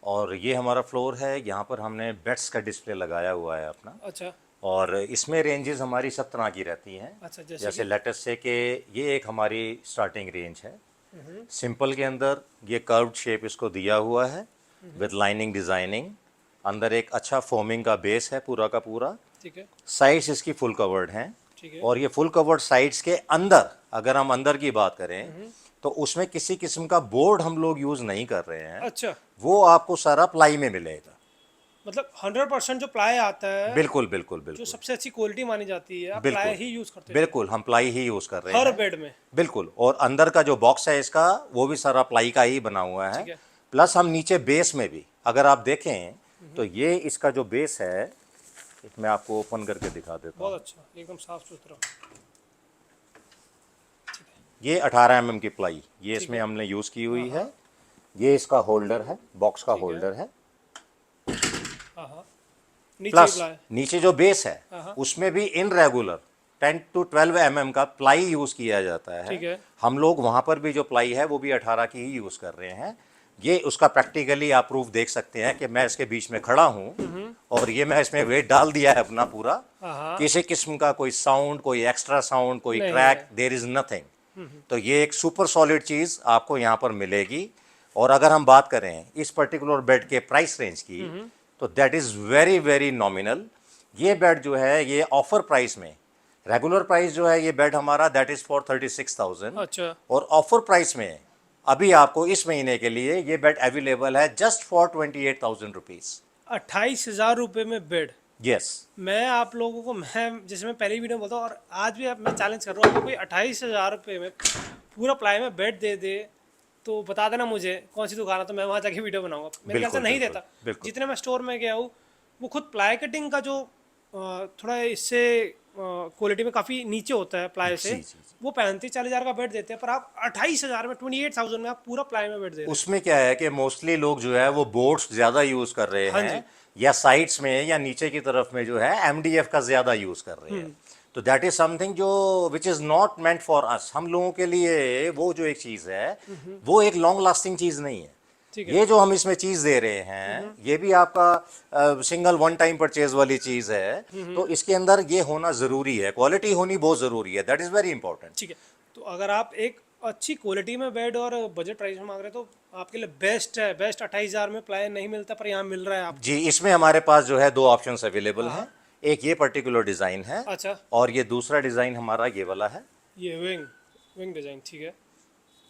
और ये हमारा फ्लोर है। यहाँ पर हमने बेड्स का डिस्प्ले लगाया हुआ है अपना। अच्छा और इसमें रेंजेस हमारी सब तरह की रहती हैं। अच्छा, जैसे लेटेस्ट से कि ये एक हमारी स्टार्टिंग रेंज है। सिंपल के अंदर ये कर्व्ड शेप इसको दिया हुआ है विद लाइनिंग डिज़ाइनिंग। अंदर एक अच्छा फोमिंग का बेस है पूरा का पूरा। ठीक है, साइड्स इसकी फुल कवर्ड हैं। ठीक है। और ये फुल कवर्ड साइड्स के अंदर अगर हम अंदर की बात करें तो उसमें किसी किस्म का बोर्ड हम लोग यूज़ नहीं कर रहे हैं। अच्छा, वो आपको सारा प्लाई में मिलेगा। मतलब 100% जो प्लाई आता है, बिल्कुल बिल्कुल जो बिल्कुल सबसे अच्छी क्वालिटी मानी जाती है, आप बिल्कुल। प्लाई ही यूज करते हैं बिल्कुल हम प्लाई ही यूज़ कर रहे हर हैं बेड में। बिल्कुल। और अंदर का जो बॉक्स है इसका वो भी सारा प्लाई का ही बना हुआ है। ठीक है। प्लस हम नीचे बेस में भी अगर आप देखें तो ये इसका जो बेस है, मैं आपको ओपन करके दिखा देता हूँ। बहुत अच्छा, एकदम साफ सुथरा। ये 18 mm की प्लाई ये इसमें हमने यूज़ की हुई है। ये इसका होल्डर है, बॉक्स का होल्डर है। हाँ, नीचे प्लस प्लाई। नीचे जो बेस है उसमें भी इन रेगुलर 10 to 12 mm का प्लाई यूज़ किया जाता ठीक है। है। हम लोग वहाँ पर भी जो प्लाई है वो भी 18 की ही यूज़ कर रहे हैं। ये उसका प्रैक्टिकली आप प्रूफ देख सकते हैं कि मैं इसके बीच में खड़ा हूँ और ये मैं इसमें वेट डाल दिया है अपना पूरा। किसी किस्म का कोई साउंड, कोई एक्स्ट्रा साउंड, कोई नहीं क्रैक, देयर इज़ नथिंग। तो ये एक सुपर सॉलिड चीज़ आपको यहाँ पर मिलेगी। और अगर हम बात करें इस पर्टिकुलर बेड के प्राइस रेंज की, तो that is very very nominal. ये बेड जो है ये ऑफर प्राइस में, रेगुलर प्राइस जो है ये बेड हमारा दैट इज़ फॉर 36,000। अच्छा, और ऑफर प्राइस में अभी आपको इस महीने के लिए ये बेड अवेलेबल है जस्ट फॉर 28,000 रुपीज़। 28,000 रुपये में बेड। यस, मैं आप लोगों को, मैं जैसे मैं पहले वीडियो में बोलता हूँ और आज भी मैं चैलेंज कर रहा हूँ, आपको कोई 28,000 रुपये में पूरा प्लाई में बेड दे दे तो बता देना मुझे कौन सी दुकान है, तो मैं वहाँ जाके वीडियो बनाऊंगा। मेरे ख्याल से बिल्कुल, नहीं बिल्कुल, देता। बिल्कुल। जितने मैं स्टोर में गया हूँ वो खुद प्लाई कटिंग का जो थोड़ा इससे क्वालिटी में काफ़ी नीचे होता है प्लाई से, जी, जी, वो 35-40 हज़ार का बेड देते हैं, पर आप 28 हज़ार में 28,000 में आप पूरा प्लाई में बेड दे रहे हैं। उसमें क्या है कि मोस्टली लोग जो है वो बोर्ड्स ज़्यादा यूज़ कर रहे हाँ हैं, जी। या साइड्स में या नीचे की तरफ में जो है एमडीएफ का ज़्यादा यूज़ कर रहे हैं। तो दैट इज़ समथिंग जो which is not meant for us. हम लोगों के लिए वो जो एक चीज़ है वो एक लॉन्ग लास्टिंग चीज़ नहीं है। ठीक है। ये जो हम इसमें चीज़ दे रहे हैं ये भी आपका सिंगल वन टाइम परचेज वाली चीज़ है, तो इसके अंदर ये होना ज़रूरी है, क्वालिटी होनी बहुत ज़रूरी है, दैट इज़ वेरी इंपॉर्टेंट। ठीक है, तो अगर आप एक अच्छी क्वालिटी में बेड और बजट प्राइस में मांग रहे हैं तो आपके लिए बेस्ट है। बेस्ट 28 हज़ार में प्लाई नहीं मिलता, पर यहाँ मिल रहा है आपको। जी, इसमें हमारे पास जो है दो ऑप्शंस अवेलेबल हाँ। हैं। एक ये पर्टिकुलर डिज़ाइन है, अच्छा, और ये दूसरा डिज़ाइन हमारा ये वाला है। ये विंग विंग डिज़ाइन, ठीक है,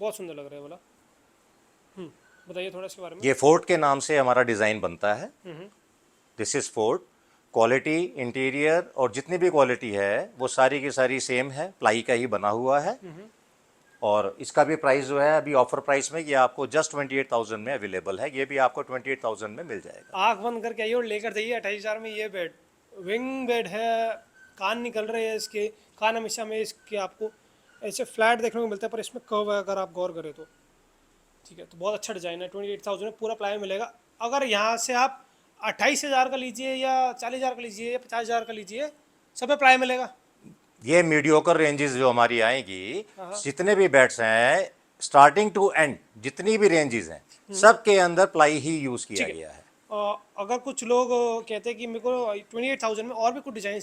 बहुत सुंदर लग रहा है वाला। बताइए थोड़ा इसके बारे में। ये फोर्ट के नाम से हमारा डिज़ाइन बनता है। This is fort. Quality, interior और जितनी भी क्वालिटी है वो सारी की सारी सेम है, प्लाई का ही बना हुआ है। और इसका भी प्राइस जो है अभी ऑफर प्राइस में ये आपको जस्ट 28,000 में अवेलेबल है। ये भी आपको 28,000 में मिल जाएगा। आँख बंद करके आइए और लेकर जाइए 28 हज़ार में ये बेड। विंग बेड है, कान निकल रहे हैं इसके, कान हमेशा में इसके आपको ऐसे फ्लैट देखने को मिलता है, पर इसमें कर्व है अगर आप गौर करें तो। ठीक है, तो बहुत अच्छा डिज़ाइन है। 28,000 में पूरा प्लाई मिलेगा। अगर यहाँ से आप 28 हज़ार का लीजिए या 40 हज़ार का लीजिए या 50 हज़ार का लीजिए, सब में प्लाई मिलेगा। ये मीडियोकर रेंजेस जो हमारी आएंगी, हाँ। जितने भी बेड्स हैं स्टार्टिंग टू एंड, जितनी भी रेंजेस हैं सब के अंदर प्लाई ही यूज़ किया ठीक है। गया है। अगर कुछ लोग कहते हैं कि मेरे को 28,000 में और भी कुछ डिज़ाइन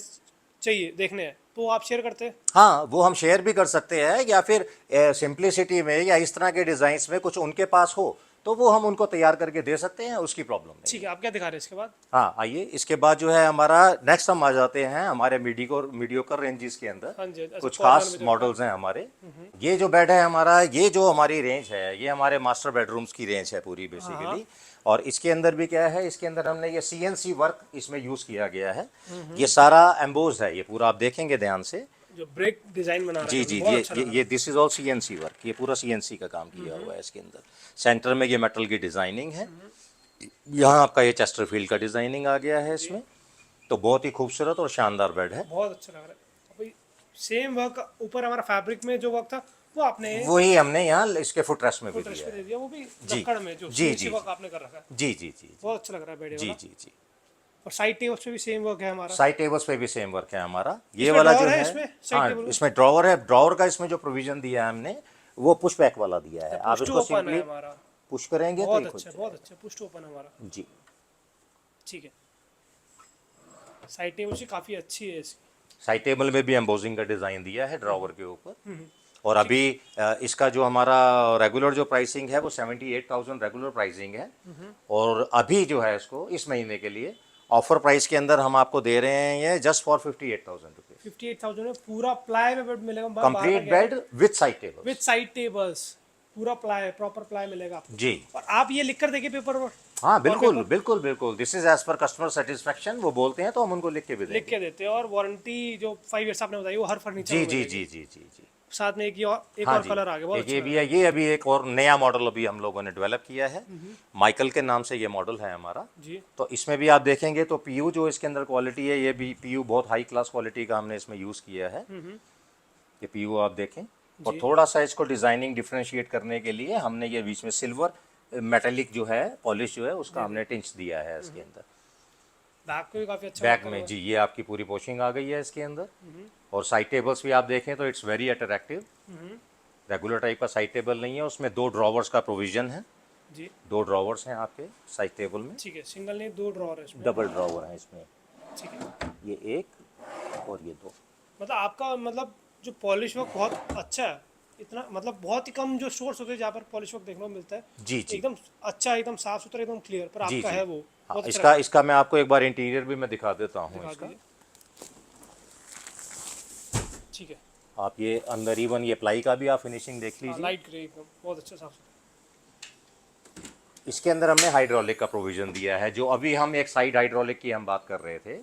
चाहिए देखने हैं, तो आप शेयर करते हैं। हाँ, वो हम शेयर भी कर सकते हैं, या फिर सिंप्लिसिटी में या इस तरह के डिज़ाइंस में कुछ उनके पास हो तो वो हम उनको तैयार करके दे सकते हैं, उसकी प्रॉब्लम नहीं। ठीक है, आप क्या दिखा रहे हैं इसके बाद? हाँ, आइए इसके बाद जो है हमारा नेक्स्ट हम आ जाते हैं हमारे मीडियोकर रेंजेस के अंदर। हाँ जी, अच्छा, कुछ कॉर्नर खास में जो मॉडल्स हैं हमारे। ये जो बेड है हमारा, ये जो हमारी रेंज है ये हमारे मास्टर बेडरूम्स की रेंज है पूरी बेसिकली। और इसके अंदर भी क्या है, इसके अंदर हमने ये सीएनसी वर्क इसमें यूज़ किया गया है। ये सारा एम्बोज है, ये पूरा आप देखेंगे ध्यान से। जो ब्रेक डिज़ाइन बना रहे जी हैं, जी, बहुत अच्छा लग रहा ये this is all CNC work, ये पूरा सीएनसी का काम किया हुआ है इसके अंदर। सेंटर में ये मेटल की डिजाइनिंग है। यहाँ आपका ये चेस्टरफील्ड का डिजाइनिंग आ गया है इसमें। तो बहुत ही खूबसूरत और शानदार बेड है। बहुत अच्छा लग रहा है भाई। सेम वर्क ऊपर हमारा फैब्रिक में जो वर्क था वो आपने वही हमने यहाँ इसके फुटरेस्ट में भी फुटरेस्ट दिया पे है। दे दिया, वो भी जी लक्कड़ में जो जी CNC जी वर्क आपने कर रखा है। जी जी जी बहुत अच्छा लग रहा है बेड जी वाला। जी जी। और साइड टेबल्स पे भी सेम वर्क है हमारा। साइड टेबल्स पे भी सेम वर्क है हमारा। ये इसमें वाला जो ड्रॉअर है, है, इसमें साइड हाँ टेबल में इसमें ड्रॉवर है। ड्रॉवर का इसमें जो प्रोविजन दिया है हमने वो पुश बैक वाला दिया है। आप पुश टू इसको ओपन है सिंपली हमारा। पुश करेंगे तो बहुत ये खुद अच्छा, बहुत अच्छा, पुश टू ओपन है हमारा। जी। ठीक है, साइड टेबल से काफ़ी अच्छी है इसकी। साइड टेबल में भी एम्बोजिंग का डिज़ाइन दिया है ड्रॉवर के ऊपर। और अभी इसका जो हमारा रेगुलर जो प्राइसिंग है वो 78,000 रेगुलर प्राइसिंग है। और अभी जो है इसको इस महीने के लिए ऑफर प्राइस के अंदर हम आपको दे रहे हैं ये जस्ट फॉर 58,000 रुपीज। 58,000 में पूरा प्लाई में बेड मिलेगा। Complete bed with side table. With side tables, पूरा प्लाई, प्रॉपर प्लाई मिलेगा आपको। जी और आप ये लिख कर देखिए पेपर पर। हाँ, बिल्कुल बिल्कुल बिल्कुल, this is as per customer satisfaction. वो बोलते हैं तो हम उनको लिख के भी लिख देंगे। के देते हैं। और वारंटी जो 5 ईयर्स आपने बताई वो हर फर्नीचर जी में जी मिलेगी। जी जी जी जी। साथ में एक हाँ और जी, कलर आ गया, बहुत एक अच्छा ये लग भी रहा है। ये अभी एक और नया मॉडल अभी हम लोगों ने डेवलप किया है, माइकल के नाम से ये मॉडल है हमारा। है। जी, तो इसमें भी आप देखेंगे तो पीयू जो इसके अंदर क्वालिटी है, ये भी पीयू बहुत हाई क्लास क्वालिटी का हमने इसमें यूज़ किया है। ये पीयू आप देखें। और जी। थोड़ा सा इसको डिज़ाइनिंग डिफ्रेंशिएट करने के लिए हमने ये बीच में सिल्वर मेटेलिक जो है पॉलिश जो है उसका हमने टिंच दिया है इसके अंदर। बैक को भी काफ़ी अच्छा बैक work में करा जी ये आपकी पूरी पोशिंग आ गई है इसके अंदर। और साइड टेबल्स भी आप देखें तो it's very attractive. Regular type का साइड टेबल नहीं है, उसमें 2 ड्रॉवर्स का प्रोविजन है। हुआ। जी, 2 ड्रॉवर्स हैं आपके साइड टेबल में। ठीक है, सिंगल नहीं, 2 ड्रॉअर है इसमें। डबल ड्रॉवर है इसमें, ठीक है, ये एक और ये 2। मतलब आपका मतलब जो पॉलिश वर्क बहुत अच्छा है। इतना मतलब बहुत ही कम जो स्टोर्स होते हैं जहाँ पर पॉलिश वर्क देखने को मिलता है। जी जी एकदम अच्छा, एकदम साफ सुथरा, एकदम क्लियर, पर जी आपका जी। है वो हाँ, बहुत अच्छा इसका लगा। इसका मैं आपको एक बार इंटीरियर भी मैं दिखा देता हूँ दिखा इसका। दीजिए। ठीक है, आप ये अंदर इवन ये प्लाई का भी आप फिनिशिंग देख लीजिए। लाइट ग्रे एकदम बहुत अच्छा साफ सुथरा। इसके अंदर हमने हाइड्रोलिक का प्रोविजन दिया है। जो अभी हम एक साइड हाइड्रोलिक की हम बात कर रहे थे,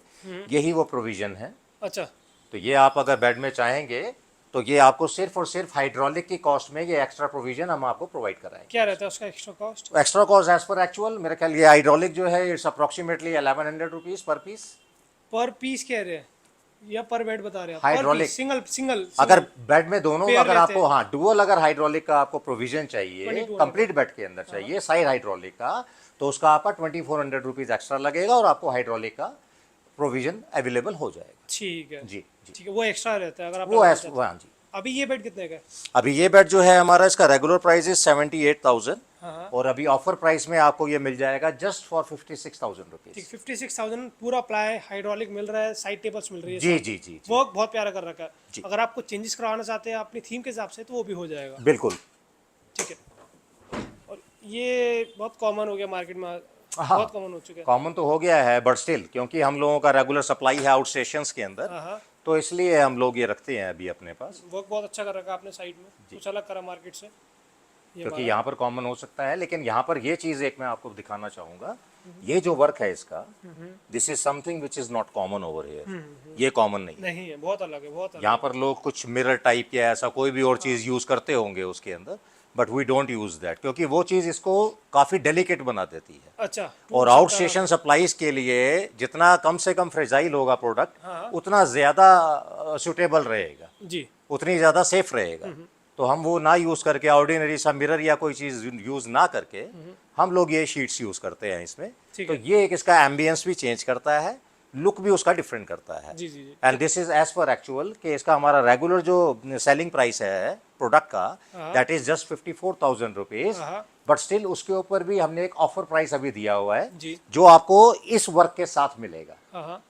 यही वो प्रोविजन है। अच्छा, तो ये आप अगर बेड में चाहेंगे तो ये आपको सिर्फ और सिर्फ हाइड्रोलिक की कॉस्ट में ये एक्स्ट्रा प्रोविजन हम आपको प्रोवाइड कराएंगे। क्या रहता है उसका extra cost? Extra cost as per actual मेरे ख्याल ये हाइड्रोलिक जो है it's approximately 1100 rupees per piece. Per piece कह रहे हैं या पर बेड बता रहे हैं? Hydraulic. सिंगल सिंगल अगर बेड में दोनों Pair अगर लेते आपको हैं। हाँ डुअल अगर हाइड्रोलिक का आपको प्रोविजन चाहिए 2200 कंप्लीट बेड के अंदर चाहिए साइड हाइड्रोलिक का, तो उसका आपका 2400 रुपीज एक्स्ट्रा लगेगा और आपको हाइड्रोलिक का प्रोविजन अवेलेबल हो जाएगा। ठीक है। जी जी ठीक है, वो एक्स्ट्रा रहता है अगर आप वो लगाना ऐस चाहते हैं। हाँ जी। अभी ये बेड कितने का है? अभी ये बेड जो है हमारा इसका रेगुलर प्राइस इज 78,000 हाँ। और अभी ऑफर प्राइस में आपको ये मिल जाएगा जस्ट फॉर 56,000 ठीक, रुपीज। 56,000 पूरा प्लाई हाइड्रोलिक मिल रहा है, साइड टेबल्स मिल रही है जी साथ। जी जी जी वर्क बहुत प्यारा कर रखा जी। है। अगर आपको चेंजेस करवाना चाहते हैं अपनी थीम के हिसाब से तो वो भी हो जाएगा। बिल्कुल। ठीक है। और ये बहुत कॉमन हो गया मार्केट में, हाँ बहुत कॉमन हो चुका है। कॉमन तो हो गया है बट स्टिल क्योंकि हम लोगों का रेगुलर सप्लाई है आउट स्टेशंस के अंदर, हाँ। तो इसलिए हम लोग ये रखते हैं अभी अपने पास, वर्क बहुत अच्छा कर रखा है आपने साइड में, कुछ अलग करा मार्केट से। ये क्योंकि हमारा- यहाँ पर कॉमन हो सकता है। लेकिन यहाँ पर ये चीज़ एक मैं आपको दिखाना चाहूँगा, ये जो वर्क है इसका, this is something which is not common over here. ये कॉमन नहीं है। नहीं है, बहुत अलग है, बहुत अलग यहाँ पर लोग कुछ मिरर टाइप या ऐसा कोई भी और चीज़ यूज़ करते होंगे उसके अंदर, but we don't use that क्योंकि वो चीज़ इसको काफ़ी डेलिकेट बना देती है। अच्छा। और आउट स्टेशन सप्लाईज के लिए जितना कम से कम फ्रेजाइल होगा प्रोडक्ट उतना ज़्यादा सुटेबल रहेगा, जी। उतनी ज़्यादा सेफ रहेगा। तो हम वो ना यूज़ करके ऑर्डिनरी सा मिरर या कोई चीज़ यूज़ ना करके हम लोग ये शीट्स यूज़ करते हैं इसमें। ठीक तो है। ये एक इसका एम्बियंस भी चेंज करता है, लुक भी उसका डिफरेंट करता है। जी जी जी। And this is as per actual कि इसका हमारा रेगुलर जो सेलिंग प्राइस है प्रोडक्ट का दैट इज जस्ट 54,000 रुपीज, हाँ। बट स्टिल उसके ऊपर भी हमने एक ऑफर प्राइस अभी दिया हुआ है जी। जो आपको इस वर्क के साथ मिलेगा, हाँ।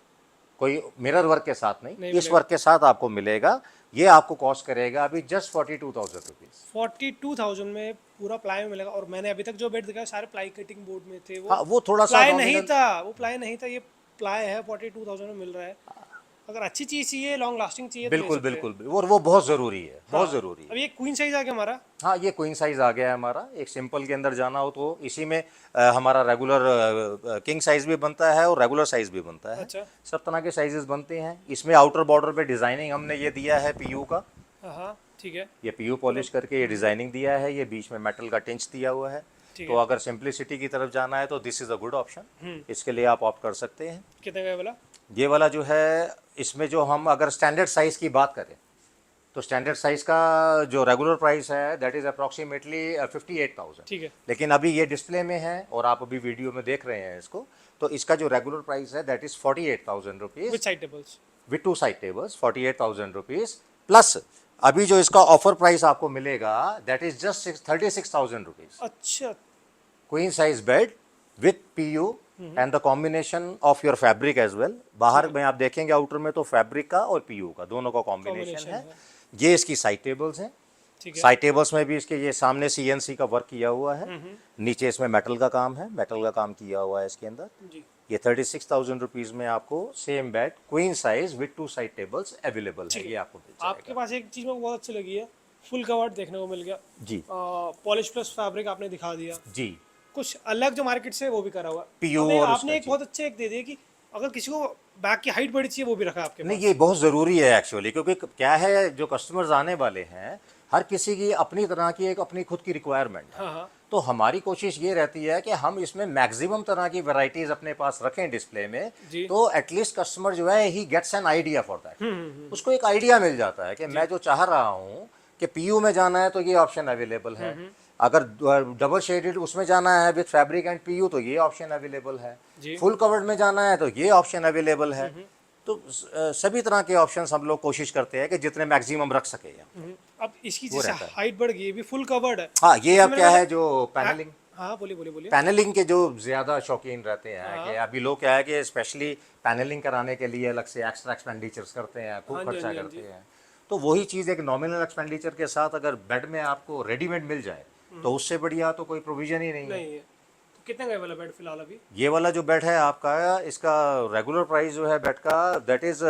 कोई मिरर वर्क के साथ नहीं, नहीं इस मिलेगा। वर्क के साथ आपको मिलेगा। ये आपको कॉस्ट करेगा अभी जस्ट 42,000 रुपीज। 42,000 में पूरा प्लाई मिलेगा। और मैंने अभी तक जो बेड दिखाया सारे प्लाई कटिंग बोर्ड में थे, हाँ वो थोड़ा सा प्लाई नहीं nominal- था, वो प्लाई नहीं था, ये प्लाई है। 42,000 में मिल रहा है। अगर अच्छी चीज़ चाहिए, लॉन्ग लास्टिंग चाहिए तो ले बिल्कुल सकते हैं। बिल्कुल, और वो बहुत ज़रूरी है, बहुत हाँ। ज़रूरी है। अब ये क्वीन साइज आ गया हमारा। हाँ ये क्वीन साइज आ गया है हमारा। एक सिंपल के अंदर जाना हो तो इसी में हमारा रेगुलर किंग साइज भी बनता है और रेगुलर साइज भी बनता है। अच्छा। सब तरह के साइजेस बनते हैं। इसमें आउटर बॉर्डर पे डिजाइनिंग हमने ये दिया है पीयू का, हाँ ठीक है। ये पीयू पॉलिश करके ये डिजाइनिंग दिया है। ये बीच में मेटल का टिंच दिया हुआ है। ठीक तो है। अगर सिंप्लिसिटी की तरफ जाना है तो this is a good option, इसके लिए आप ऑप्ट कर सकते हैं। कितने का है बोला? ये वाला जो है इसमें जो हम अगर स्टैंडर्ड साइज की बात करें तो स्टैंडर्ड साइज का जो रेगुलर प्राइस है दैट इज अप्रॉक्सीमेटली 58,000। ठीक है। लेकिन अभी ये डिस्प्ले में है और आप अभी वीडियो में देख रहे हैं इसको, तो इसका जो रेगुलर प्राइस है that is 48,000 rupees with side tables. With 2 side tables. 48,000 rupees plus अभी जो इसका ऑफर प्राइस आपको मिलेगा दैट इज जस्ट 36,000 रुपीज। अच्छा। Queen size bed with PU and the combination of your fabric as well. बाहर में आप देखेंगे आउटर में तो फैब्रिक का और पीयू का दोनों का कॉम्बिनेशन Combination है। है। ये इसकी साइड टेबल्स हैं। ठीक है। साइड टेबल्स में भी इसके ये सामने सीएनसी का वर्क किया हुआ है, नीचे इसमें मेटल का काम है, मेटल का काम किया हुआ है इसके अंदर। जी। ये 36,000 रुपीज में आपको same bed queen size with 2 side tables available है। ये आपको मिल आपके जाएगा। पास एक चीज़ मेरे को बहुत अच्छी लगी है, फुल कवर्ड देखने को मिल गया। जी पॉलिश प्लस फैब्रिक आपने दिखा दिया। जी कुछ अलग जो मार्केट से है वो भी करा हुआ है। PU हमें और आपने उसका एक जी। बहुत अच्छे एक दे दिया कि अगर किसी को बैक की हाइट बड़ी चाहिए वो भी रखा है आपके नहीं पास। ये बहुत ज़रूरी है एक्चुअली, क्योंकि क्या है जो कस्टमर्स आने वाले हैं हर किसी की अपनी तरह की एक अपनी खुद की रिक्वायरमेंट है। हाँ। तो हमारी कोशिश ये रहती है कि हम इसमें मैक्सिमम तरह की वैरायटीज अपने पास रखें डिस्प्ले में, जी। तो एटलीस्ट कस्टमर जो है ही gets an idea for that. उसको एक आइडिया मिल जाता है कि मैं जो चाह रहा हूँ कि पीयू में जाना है तो ये ऑप्शन अवेलेबल है, अगर डबल शेडेड उसमें जाना है विद फैब्रिक एंड पीयू तो ये ऑप्शन अवेलेबल है, जी। फुल कवर्ड में जाना है तो ये ऑप्शन अवेलेबल है। तो सभी तरह के ऑप्शंस हम लोग कोशिश करते हैं कि जितने मैक्सिमम रख सके। अब इसकी वो जैसे रहता है। हाइट बढ़ गई, ये भी फुल कवर्ड है। हाँ ये अब इसमें क्या मेरे है जो पैनलिंग हाँ बोलिए बोलिए बोलिए। पैनलिंग के जो ज़्यादा शौकीन रहते हैं कि अभी लोग क्या है कि स्पेशली पैनलिंग कराने के लिए अलग से एक्स्ट्रा एक्सपेंडिचर्स करते हैं, खूब हाँ जी, खर्चा हाँ जी, हाँ करते जी। हैं। तो वही चीज़ एक नॉमिनल एक्सपेंडिचर के साथ अगर बेड में आपको रेडीमेड मिल जाए तो उससे बढ़िया तो कोई प्रोविजन ही नहीं है। नहीं है। तो कितने का है वाला बेड फिलहाल अभी? ये वाला जो बेड है आपका, इसका रेगुलर प्राइस जो है बेड का दैट इज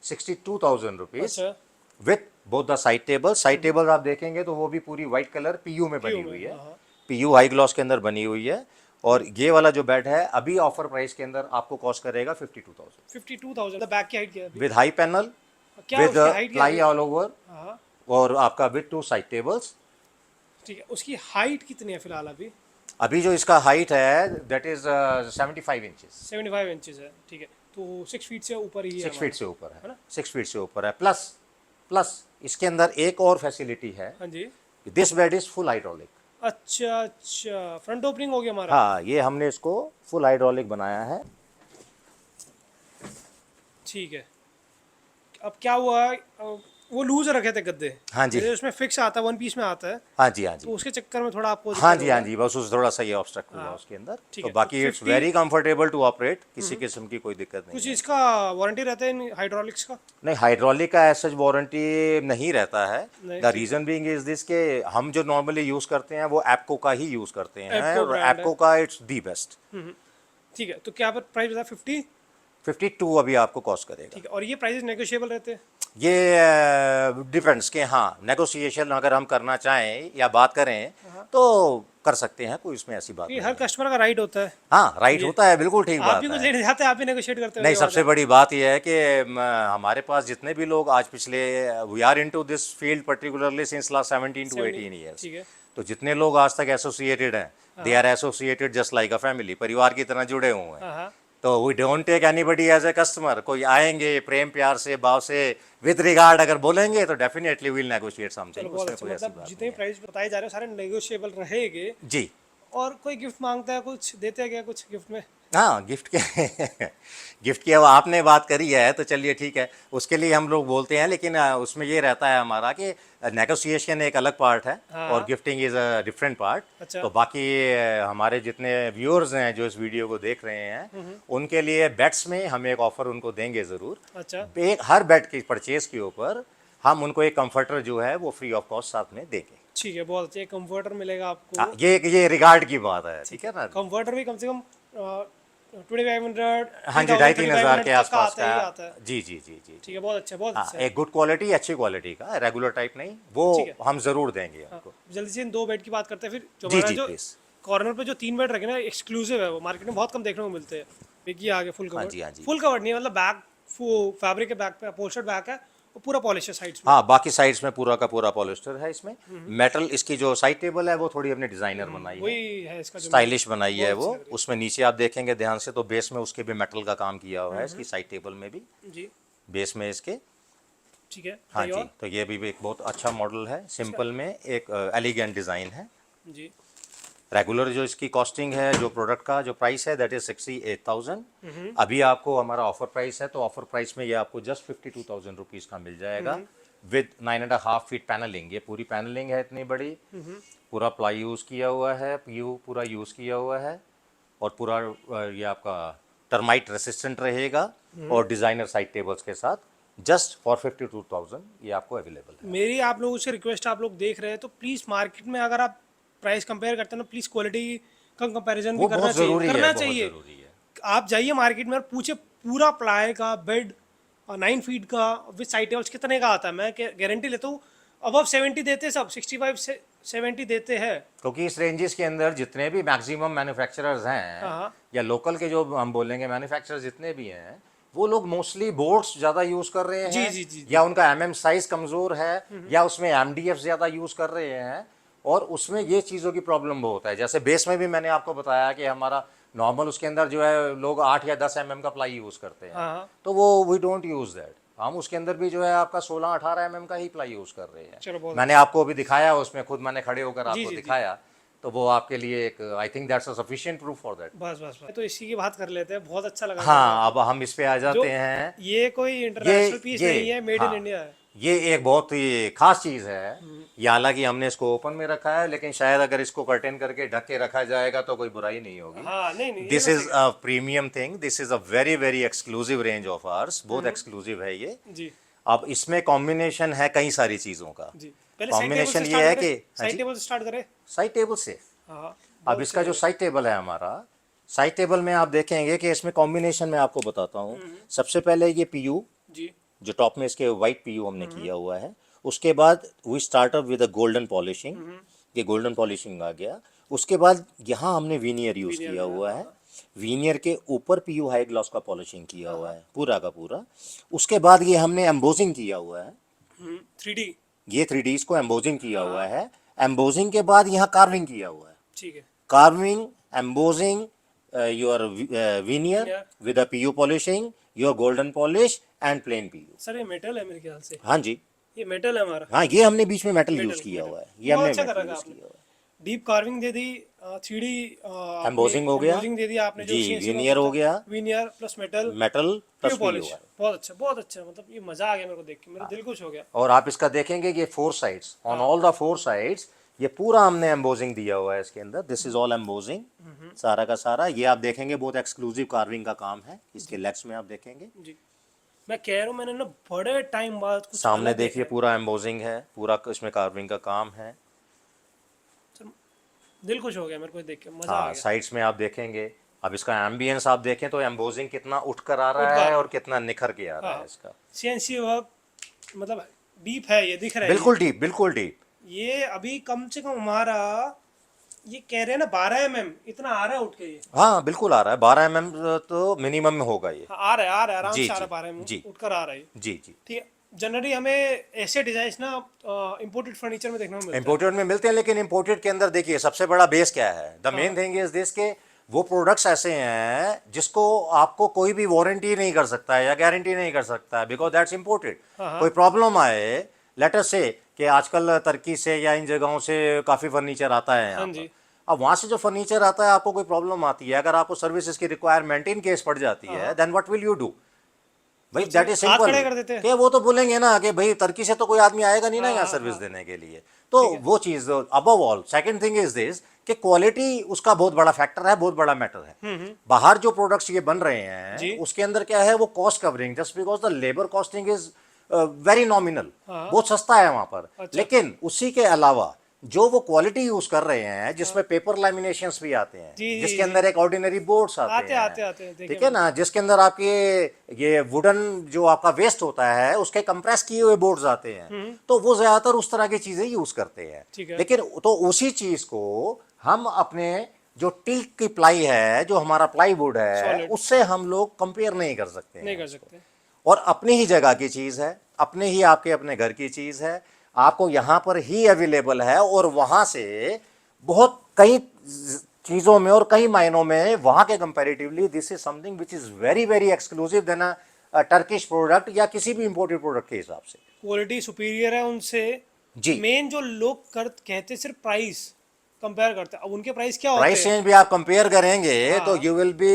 62,000 रुपीज अच्छा। With both the side table. Side table आप देखेंगे तो वो भी पूरी वाइट कलर पीयू में बनी में, हुई है, हाँ। पीयू हाई ग्लॉस के अंदर बनी हुई है। और ये वाला जो बेड है अभी ऑफर प्राइस के अंदर आपको कॉस्ट करेगा 52,000 52,000। तो बैक की हाइट क्या है अभी? विद हाई पैनल क्या है विद उसकी हाइट क्या प्लाई है? ऑल ओवर हाँ और आपका विद 2 साइड टेबल्स। ठीक है। उसकी हाइट कितनी है फिलहाल अभी? अभी जो इसका हाइट है दैट इज 75 इंचेस। 75 इंचेस है। ठीक है। तो 6 फीट से ऊपर ही है 6 फीट से ऊपर है है ना? 6 फीट से ऊपर है। प्लस प्लस इसके अंदर एक और फैसिलिटी है, हाँ जी। This bed is full hydraulic. अच्छा अच्छा, फ्रंट ओपनिंग हो गया हमारा। हाँ, ये हमने इसको फुल हाइड्रोलिक बनाया है। ठीक है। अब क्या हुआ, वो लूज रखे थे गद्दे। हाँ जी। जैसे उसमें फिक्स आता है, वन पीस में आता है, हाँ जी, हाँ जी। तो उसके चक्कर में थोड़ा आपको हाँ दिक्कत जी, हो हाँ रहा है। जी, बस उस थोड़ा सा ये ऑब्स्ट्रक्ट हुआ हाँ, उसके अंदर। ठीक तो है। तो बाकी it's 50 very comfortable to operate, किसी किस्म की कोई दिक्कत नहीं कुछ है। इसका वारंटी रहता है हाइड्रोलिक्स का? नहीं, हाइड्रोलिक का एज सच वारंटी नहीं रहता है। नहीं, द ठीक है। रीजन बीइंग इज दिस के हम जो नॉर्मली यूज करते हैं वो एप्को का ही यूज करते हैं, एप्को और ब्रांड है। एप्को का इट्स दी बेस्ट। ठीक है, तो क्या पर प्राइस बताया 50? 52 अभी आपको कॉस्ट करेगा। ठीक है, और ये प्राइस नेगोशिएबल रहते हैं? ये डिपेंड्स के, हाँ, नेगोशिएशन अगर हम करना चाहें या बात करें तो कर सकते हैं, कोई इसमें ऐसी बात कि नहीं हर है। कस्टमर का राइट होता है। हाँ, राइट ये होता है, बिल्कुल ठीक आप भी बात कुछ है। लेने जाते हैं, आप भी नेगोशिएट करते हो, नहीं, ये बात सबसे है। बड़ी बात यह है कि हमारे पास जितने भी लोग आज पिछले, we are into this field particularly since last 17 to 18 years. ठीक है। तो जितने लोग आज तक एसोसिएटेड हैं, they are associated just like a family, परिवार की तरह जुड़े हुए हैं। हाँ हाँ, तो we don't take anybody as a customer. कोई आएंगे प्रेम प्यार से, भाव से, विद रिगार्ड अगर बोलेंगे तो डेफिनेटली विल नेगोशिएट चलो समथिंग, बहुत उसमें अच्छा। कोई ऐसी मतलब बात जितने नहीं है। प्राइस बताए जा रहे हैं सारे नेगोशिएबल रहेंगे। जी। और कोई गिफ्ट मांगता है, कुछ देते हैं क्या कुछ गिफ्ट में? हाँ, गिफ्ट के गिफ्ट की अब आपने बात करी है तो चलिए ठीक है, उसके लिए हम लोग बोलते हैं, लेकिन उसमें ये रहता है हमारा कि नेगोशिएशन एक अलग पार्ट है और हाँ। Gifting is a different part. अच्छा। तो बाकी हमारे जितने व्यूअर्स हैं जो इस वीडियो को देख रहे हैं, उनके लिए बेट्स में हम एक ऑफ़र उनको देंगे ज़रूर। अच्छा। एक हर बेट की परचेज के ऊपर हम उनको एक कंफर्टर जो है वो फ्री ऑफ कॉस्ट साथ में देंगे। ठीक है, बहुत अच्छा। एक कंफर्टर मिलेगा आपको। हाँ, ये रिगार्ड की बात है, ठीक है ना। कंफर्टर भी कम से कम 2500, हाँ जी, 2,500-3,000 के तक का आसपास आता ही आता है। का। जी जी जी जी। ठीक है, बहुत अच्छा, बहुत हाँ, अच्छा। एक गुड क्वालिटी, अच्छी क्वालिटी का, रेगुलर टाइप नहीं, वो ठीक है। हम जरूर देंगे हाँ, आपको। जल्दी से इन 2 बेड की बात करते हैं फिर। जो जी हमारा जी, जो प्लीज। कॉर्नर पे जो 3 बेड रखे ना, एक्सक्लूसिव है, वो मार्केट में बहुत कम देखने को मिलते हैं। देखिए आगे फुल हाँ कवर्ड। जी, हाँ जी। फुल कवर्ड नहीं है, मतलब बैक फैब्रिक के बैक पे अपहोल्स्टर्ड बैक है, वो पूरा पॉलिश है साइड्स में। हाँ, बाकी साइड्स में पूरा का पूरा पॉलिस्टर है इसमें। मेटल इसकी जो साइड टेबल है वो थोड़ी अपने डिजाइनर बनाई है, वही है इसका जो स्टाइलिश बनाई है बहुत वो। अच्छी लग रही उसमें नीचे आप देखेंगे ध्यान से तो बेस में उसके भी मेटल का काम किया हुआ है, इसकी साइड टेबल में भी, है। जी, बेस में इसके। ठीक है। हाँ बताइए जी, तो ये भी एक बहुत अच्छा मॉडल है, सिंपल में एक एलिगेंट डिज़ाइन है। और। जी। रेगुलर जो इसकी कॉस्टिंग है, जो प्रोडक्ट का जो प्राइस है, दैट इज 68,000। अभी आपको हमारा ऑफर प्राइस है, तो ऑफर प्राइस में ये आपको जस्ट 52,000 रुपीज़ का मिल जाएगा विद 9.5 फीट पैनलिंग। ये पूरी पैनलिंग है इतनी बड़ी, पूरा प्लाई यूज़ किया हुआ है, पीयू पूरा यूज़ किया हुआ है, और पूरा ये आपका टर्माइट रेसिस्टेंट रहेगा, और डिज़ाइनर साइड टेबल्स के साथ जस्ट फॉर 52,000 ये आपको अवेलेबल है। मेरी आप लोगों से रिक्वेस्ट, आप लोग देख रहे हैं तो प्लीज़ मार्केट में अगर आप प्राइस कंपेयर करते हैं ना, प्लीज़ क्वालिटी का कंपैरिजन भी वो करना बहुत चाहिए, ज़रूरी है, करना बहुत चाहिए। ज़रूरी है। आप जाइए मार्केट में और पूछे पूरा प्लाई का बेड 9 फीट का विद साइड टेबल्स कितने का आता है। मैं गारंटी लेता हूँ अबव 70 देते हैं सब, 65 से 70 देते हैं। क्योंकि इस रेंजेस के अंदर जितने भी मैक्सिमम मैन्युफैक्चरर्स हैं, हाँ। या लोकल के जो हम बोलेंगे मैन्युफैक्चरर्स जितने भी हैं, वो लोग मोस्टली बोर्ड्स ज़्यादा यूज़ कर रहे जी हैं, जी जी। या उनका एमएम साइज कमज़ोर है, या उसमें एमडीएफ ज़्यादा यूज़ कर रहे हैं, और उसमें ये चीज़ों की प्रॉब्लम बहुत है। जैसे बेस में भी मैंने आपको बताया कि हमारा नॉर्मल उसके अंदर जो है लोग 8 या 10 एमएम का प्लाई यूज़ करते हैं, हाँ। तो वो वी डोंट यूज़ दैट। हम उसके अंदर भी जो है आपका 16-18 एमएम का ही प्लाई यूज़ कर रहे हैं। चलो बहुत मैंने आपको अभी दिखाया, उसमें खुद मैंने खड़े होकर जी आपको जी जी। दिखाया, तो वो आपके लिए एक, I think that's a sufficient proof for that. बस बस बस, तो इसी की बात कर लेते हैं। बहुत अच्छा लगा मेरे हाँ, अब हम इस पे आ को। जो जाते हैं। ये कोई इंटरनेशनल पीस नहीं है, मेड इन हाँ, इंडिया है। ये एक बहुत ही खास चीज़ है। ये हालांकि हमने इसको ओपन में रखा है, लेकिन शायद अगर इसको कर्टेन करके ढक के रखा जाएगा तो कोई बुराई नहीं होगी। हाँ, नहीं नहीं, ये दिस मैं इज सही a premium thing, this is a very very exclusive range of hours, बहुत एक्सक्लूसिव है ये। जी अब इसमें कॉम्बिनेशन है कई सारी चीज़ों का। जी। पहले साइड टेबल कॉम्बिनेशन से ये है स्टार्ट कि, करें, साइड टेबल से स्टार्ट करें। साइड टेबल से, हाँ। अब इसका जो साइड टेबल है हमारा, साइड टेबल में आप देखेंगे कि इसमें कॉम्बिनेशन में आपको बताता हूँ। सबसे पहले ये पीयू, जी जो टॉप में इसके वाइट पीयू हमने किया हुआ है, उसके बाद we start up with a golden polishing, ये गोल्डन पॉलिशिंग आ गया। उसके बाद यहाँ हमने वीनियर यूज़ किया हुआ है, वीनियर के ऊपर पीयू हाई ग्लॉस का पॉलिशिंग किया हुआ है पूरा का पूरा। उसके बाद ये हमने एम्बोजिंग किया हुआ है, 3D। ये 3D इसको एम्बोजिंग किया हुआ है। एम्बोजिंग के बाद यहाँ कार्विंग किया हुआ है, ठीक है। Carving, embossing, your veneer Yeah. with a PU polishing, your golden polish and plain PU. Sir ये मेटल है मेरे ख्याल से, हाँ जी, ये मेटल है हमारा। हाँ ये हमने बीच में मेटल यूज मेटल किया मेटल हुआ है, ये बहुत हमने अच्छा कर मेटल रखा यूज आपने। किया हुआ है। डीप कार्विंग दे दी, 3D एम्बोसिंग हो गया, एम्बोसिंग दे दी आपने, जो जी CNC का veneer हो गया, veneer plus metal metal plus pure PU polish. है। बहुत अच्छा, मतलब ये मजा आ गया मेरे को देख के, मेरा दिल खुश हो गया। और आप इसका देखेंगे कि 4 sides, on all the 4 sides ये पूरा हमने एम्बोजिंग दिया हुआ है इसके अंदर। दिस इज ऑल एम्बोजिंग, सारा का सारा। ये आप देखेंगे बहुत एक्सक्लूसिव कार्विंग का काम है इसके लेग्स में, आप देखेंगे। जी, मैं कह रहा हूँ मैंने ना बड़े टाइम बाद कुछ सामने अलग देखिए देखा है। पूरा एम्बोजिंग है, पूरा इसमें कार्विंग का काम है। सर, दिल खुश हो गया मेरे को देख के, मजा आ हाँ, गया। साइड्स में आप देखेंगे। अब इसका एम्बियंस आप देखें तो एम्बोजिंग कितना उठ कर आ उठ रहा कर आ है रहा और कितना निखर के आ रहा है हाँ, इसका। CNC वर्क मतलब डीप है, ये दिख रहा है। बिल्कुल डीप, बिल्कुल डीप। ये अभी कम से कम हमारा, ये कह रहे हैं ना 12 mm इतना आ रहा है उठ के ये। हाँ बिल्कुल आ रहा है, 12 mm तो मिनिमम में होगा ये। हाँ, आ रहा है आराम जी से आ जी रहा है, 12 mm जी उठ कर आ रहा है। जी जी। ठीक है, जनरली हमें ऐसे डिजाइन ना इंपोर्टेड फर्नीचर में देखने को मिलता है। इम्पोर्टेड में मिलते हैं, लेकिन इम्पोर्टेड के अंदर देखिए सबसे बड़ा बेस क्या है। The main thing is this के वो प्रोडक्ट्स ऐसे हैं जिसको आपको कोई भी वारंटी नहीं कर सकता है या गारंटी नहीं कर सकता है, बिकॉज दैट्स इम्पोर्टेड। हाँ। कोई प्रॉब्लम आए, लेट अस से कि आजकल तुर्की से या इन जगहों से काफ़ी फर्नीचर आता है यहाँ हाँ पर। जी। अब वहाँ से जो फर्नीचर आता है, आपको कोई प्रॉब्लम आती है, अगर आपको सर्विसेज की रिक्वायरमेंट इन केस पड़ जाती है, then what will you do? भाई दैट इज हाथ सिंपल खड़े कर देते हैं। कि वो तो बोलेंगे ना कि भाई तुर्की से तो कोई आदमी आएगा नहीं ना यहाँ सर्विस देने के लिए। तो वो चीज़ above all second thing is this कि क्वालिटी उसका बहुत बड़ा फैक्टर है, बहुत बड़ा मैटर है। बाहर जो प्रोडक्ट्स ये बन रहे जी। हैं उसके अंदर क्या है, वो cost covering, just because the labour costing is very nominal, बहुत सस्ता है वहां पर। अच्छा। लेकिन उसी के अलावा जो वो क्वालिटी यूज कर रहे हैं, जिसमें पेपर लैमिनेशंस भी आते हैं, जी, जी, जिसके जी। अंदर एक ऑर्डिनरी बोर्ड्स आते आते हैं, हैं, देखे ठीक है ना, जिसके अंदर आपके ये वुडन जो आपका वेस्ट होता है उसके कंप्रेस किए हुए बोर्ड्स आते हैं, तो वो ज्यादातर उस तरह की चीजें यूज करते हैं। ठीक है। लेकिन तो उसी चीज को हम अपने जो टीक की प्लाई है, जो हमारा प्लाईवुड है, Solid। उससे हम लोग कंपेयर नहीं कर सकते हैं नहीं कर उसको। सकते। और अपनी ही जगह की चीज है, अपने ही आपके अपने घर की चीज है, आपको यहां पर ही अवेलेबल है। और वहां से बहुत कई चीजों में और कई मायनों में वहां के comparatively this is something which is very very exclusive then a Turkish product या किसी भी इंपोर्टेड प्रोडक्ट के हिसाब से। क्वालिटी सुपीरियर है उनसे। जी। मेन जो लोग कहते सिर्फ प्राइस कंपेयर करते हैं, अब उनके प्राइस क्या होते प्राइस हैं? रेंज भी आप कंपेयर करेंगे तो you will be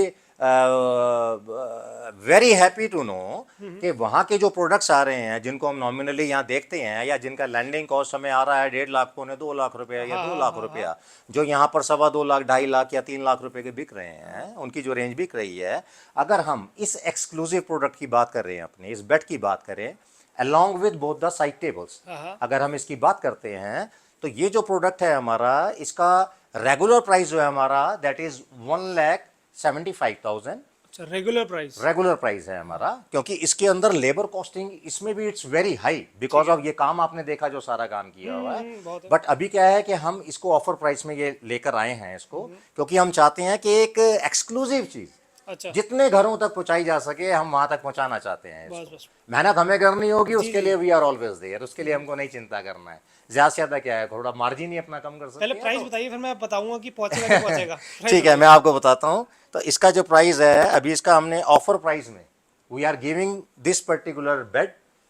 very happy to know कि वहाँ के जो प्रोडक्ट्स आ रहे हैं, जिनको हम नॉमिनली यहाँ देखते हैं, या जिनका लैंडिंग कॉस्ट हमें आ रहा है 1.5 लाख, 2 लाख रुपया या 2 लाख रुपया, जो यहाँ पर 2.25 लाख, 2.5 लाख या 3 लाख रुपए के बिक रहे हैं, उनकी जो रेंज बिक रही है, अगर हम इस एक्सक्लूसिव प्रोडक्ट की बात कर रहे हैं, अपने इस बेड की बात करें along with both the side tables, अगर हम इसकी बात करते हैं, तो ये जो प्रोडक्ट है हमारा, इसका रेगुलर प्राइस जो है हमारा, दैट इज 1,75,000। अच्छा, रेगुलर प्राइस। रेगुलर प्राइस है हमारा, क्योंकि इसके अंदर लेबर कॉस्टिंग इसमें भी it's very high, because of ये काम आपने देखा जो सारा काम किया हुआ है। बहुत है। बट अभी क्या है कि हम इसको ऑफर प्राइस में ये लेकर आए हैं इसको, क्योंकि हम चाहते हैं कि एक एक्सक्लूसिव चीज अच्छा, जितने घरों तक पहुंचाई जा सके, हम वहां तक पहुंचाना चाहते हैं इसको। बस। मेहनत हमें करनी होगी, उसके लिए वी आर ऑलवेज देयर, उसके लिए हमको नहीं चिंता करना है। ज्यादा से ज्यादा क्या है, थोड़ा मार्जिन ही अपना कम कर सकते पहले हैं। प्राइस बताइए, फिर मैं बताऊंगा कि पहुंचेगा नहीं पहुंचेगा। Price ठीक है, मैं आपको बताता हूँ। तो इसका जो प्राइस है, अभी इसका हमने ऑफर प्राइस में we are giving this particular bed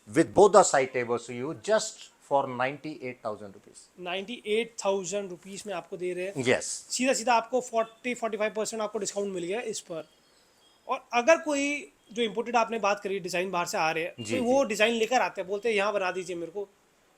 with both the side tables to you just for 98,000 rupees. 98,000 rupees में आपको दे रहे हैं। यस। सीधा आपको 40-45% आपको डिस्काउंट मिल गया इस पर। और अगर कोई जो इम्पोर्टेड आपने बात करी, डिज़ाइन बाहर से आ रहे हैं, जी, तो वो डिज़ाइन लेकर आते हैं, बोलते हैं यहाँ बना दीजिए मेरे को,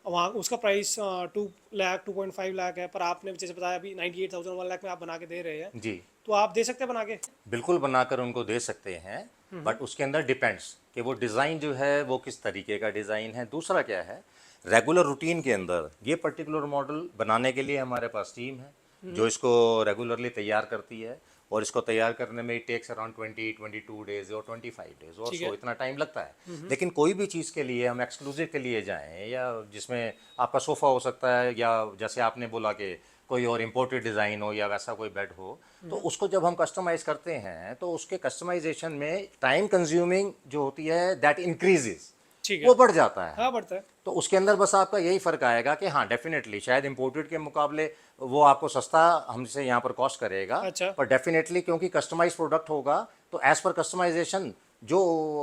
वहाँ उसका प्राइस 2 लाख 2.5 लाख है, पर आपने जैसे बताया अभी 98,000 1 लाख में आप बना के दे रहे हैं, जी, तो आप दे सकते हैं बना के? बिल्कुल बनाकर उनको दे सकते हैं, बट उसके अंदर डिपेंड्स कि वो डिज़ाइन जो है वो किस तरीके का डिज़ाइन है। दूसरा क्या है, रेगुलर रूटीन के अंदर ये पर्टिकुलर मॉडल बनाने के लिए हमारे पास टीम है जो इसको रेगुलरली तैयार करती है, और इसको तैयार करने में इट टेक्स अराउंड 22 डेज और 25 डेज और सो इतना टाइम लगता है। लेकिन कोई भी चीज़ के लिए हम एक्सक्लूसिव के लिए जाएं, या जिसमें आपका सोफ़ा हो सकता है, या जैसे आपने बोला कि कोई और इम्पोर्टेड डिज़ाइन हो या वैसा कोई बेड हो, तो उसको जब हम कस्टमाइज़ करते हैं तो उसके कस्टमाइजेशन में टाइम कंज्यूमिंग जो होती है दैट इंक्रीजेज, ठीक है। वो बढ़ जाता है। हाँ बढ़ता है। तो उसके अंदर बस आपका यही फ़र्क आएगा कि हाँ डेफिनेटली शायद इंपोर्टेड के मुकाबले वो आपको सस्ता हमसे यहाँ पर कॉस्ट करेगा, अच्छा। पर डेफिनेटली क्योंकि कस्टमाइज प्रोडक्ट होगा तो एज़ पर कस्टमाइजेशन जो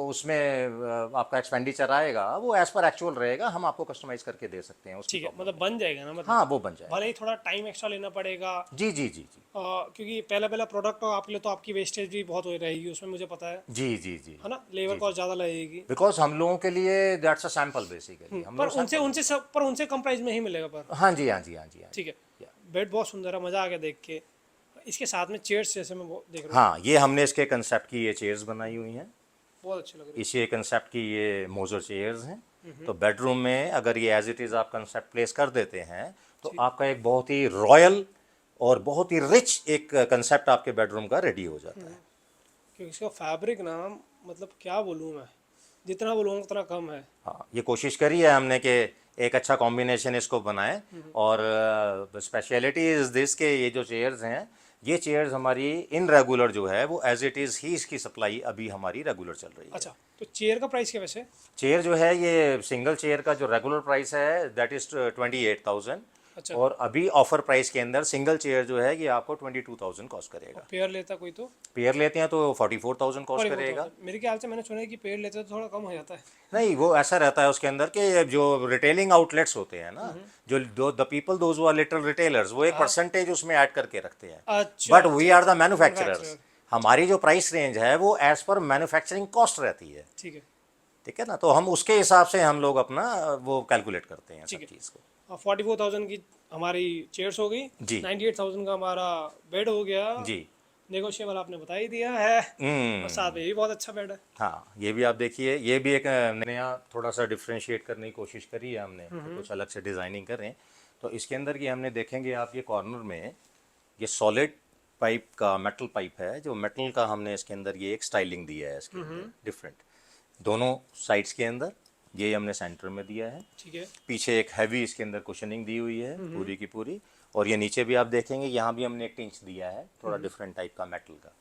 उसमें आपका एक्सपेंडिचर आएगा वो एज़ पर एक्चुअल रहेगा, हम आपको कस्टमाइज करके दे सकते हैं उसकी ठीक है, प्रॉब्लम मतलब बन जाएगा ना, मतलब हाँ वो बन जाएगा। भले ही थोड़ा टाइम एक्स्ट्रा लेना पड़ेगा, जी जी जी जी क्योंकि पहला पहला प्रोडक्ट हो आपके लिए तो आपकी वेस्टेज भी बहुत हो रहेगी उसमें, मुझे पता जी जी जी है ना, लेबर कॉस्ट ज़्यादा लगेगी। बिकॉज हम लोगों के लिए दैट्स अ सैंपल बेसिकली, हम पर लोग उनसे sample उनसे सब पर उनसे कम प्राइस में ही मिलेगा पर। हाँ जी हाँ जी हाँ जी हाँ जी। ठीक है। बेड बहुत सुंदर है, मज़ा आ गया देख के। इसके साथ में चेयर्स जैसे मैं वो देख रहा हूँ, हाँ ये हमने इसके कंसेप्ट की ये चेयर्स बनाई हुई हैं, बहुत अच्छी लग रही इसी कंसेप्ट की ये मोजर चेयर्स हैं। तो बेडरूम में अगर ये एज इट इज़ आप कंसेप्ट प्लेस कर देते हैं तो आपका एक बहुत ही रॉयल और बहुत ही रिच एक कंसेप्ट आपके बेडरूम का रेडी हो जाता है। है। क्योंकि इसका फैब्रिक ना, मतलब क्या बोलूँ मैं, जितना बोलूँगा उतना कम है। हाँ ये कोशिश करी है हमने कि एक अच्छा कॉम्बिनेशन इसको बनाए, और स्पेशलिटी इज़ दिस के ये जो चेयर्स हैं ये चेयर्स हमारी इन रेगुलर जो है वो एज इट इज़ ही इसकी सप्लाई अभी हमारी रेगुलर चल रही है। अच्छा, तो चेयर का प्राइस क्या वैसे? चेयर जो है ये सिंगल चेयर का जो रेगुलर प्राइस है दैट इज़ 28,000, अच्छा। और अभी ऑफर प्राइस के अंदर सिंगल चेयर जो है ये आपको 22,000 कॉस्ट करेगा। पेयर लेता कोई तो पेयर लेते हैं तो 44,000 कॉस्ट सॉरी, करेगा। मेरे ख्याल से मैंने सुना है कि पेड़ लेते तो थोड़ा कम हो जाता है। नहीं वो ऐसा रहता है उसके अंदर कि जो रिटेलिंग आउटलेट्स होते हैं ना, जो the people those who are little retailers वो एक परसेंटेज उसमें ऐड करके रखते हैं, अच्छा, but we are the manufacturers. manufacturer। हमारी जो प्राइस रेंज है वो एज पर मैन्युफैक्चरिंग कॉस्ट रहती है, ठीक है। ठीक है ना, तो हम उसके हिसाब से हम लोग अपना वो कैलकुलेट करते हैं सब ठीक है। चीज़ को। 44,000 की हमारी चेयर्स हो गई, जी 98,000 का हमारा बेड हो गया। जी नेगोशिएबल आपने बता ही दिया है, और साथ में ये भी बहुत अच्छा बेड है। हाँ ये भी आप देखिए, ये भी एक नया थोड़ा सा डिफ्रेंशिएट करने की कोशिश करी है हमने कि कुछ अलग से डिज़ाइनिंग करें। तो इसके अंदर की हमने देखेंगे आप ये कॉर्नर में ये सॉलिड पाइप का मेटल पाइप है, जो मेटल का हमने इसके अंदर ये एक स्टाइलिंग दिया है इसके अंदर डिफरेंट, दोनों साइड्स के अंदर ये हमने सेंटर में दिया है। ठीक है। पीछे एक हैवी इसके अंदर कुशनिंग दी हुई है पूरी की पूरी, और ये नीचे भी आप देखेंगे यहाँ भी हमने एक इंच दिया है थोड़ा डिफरेंट टाइप का मेटल का।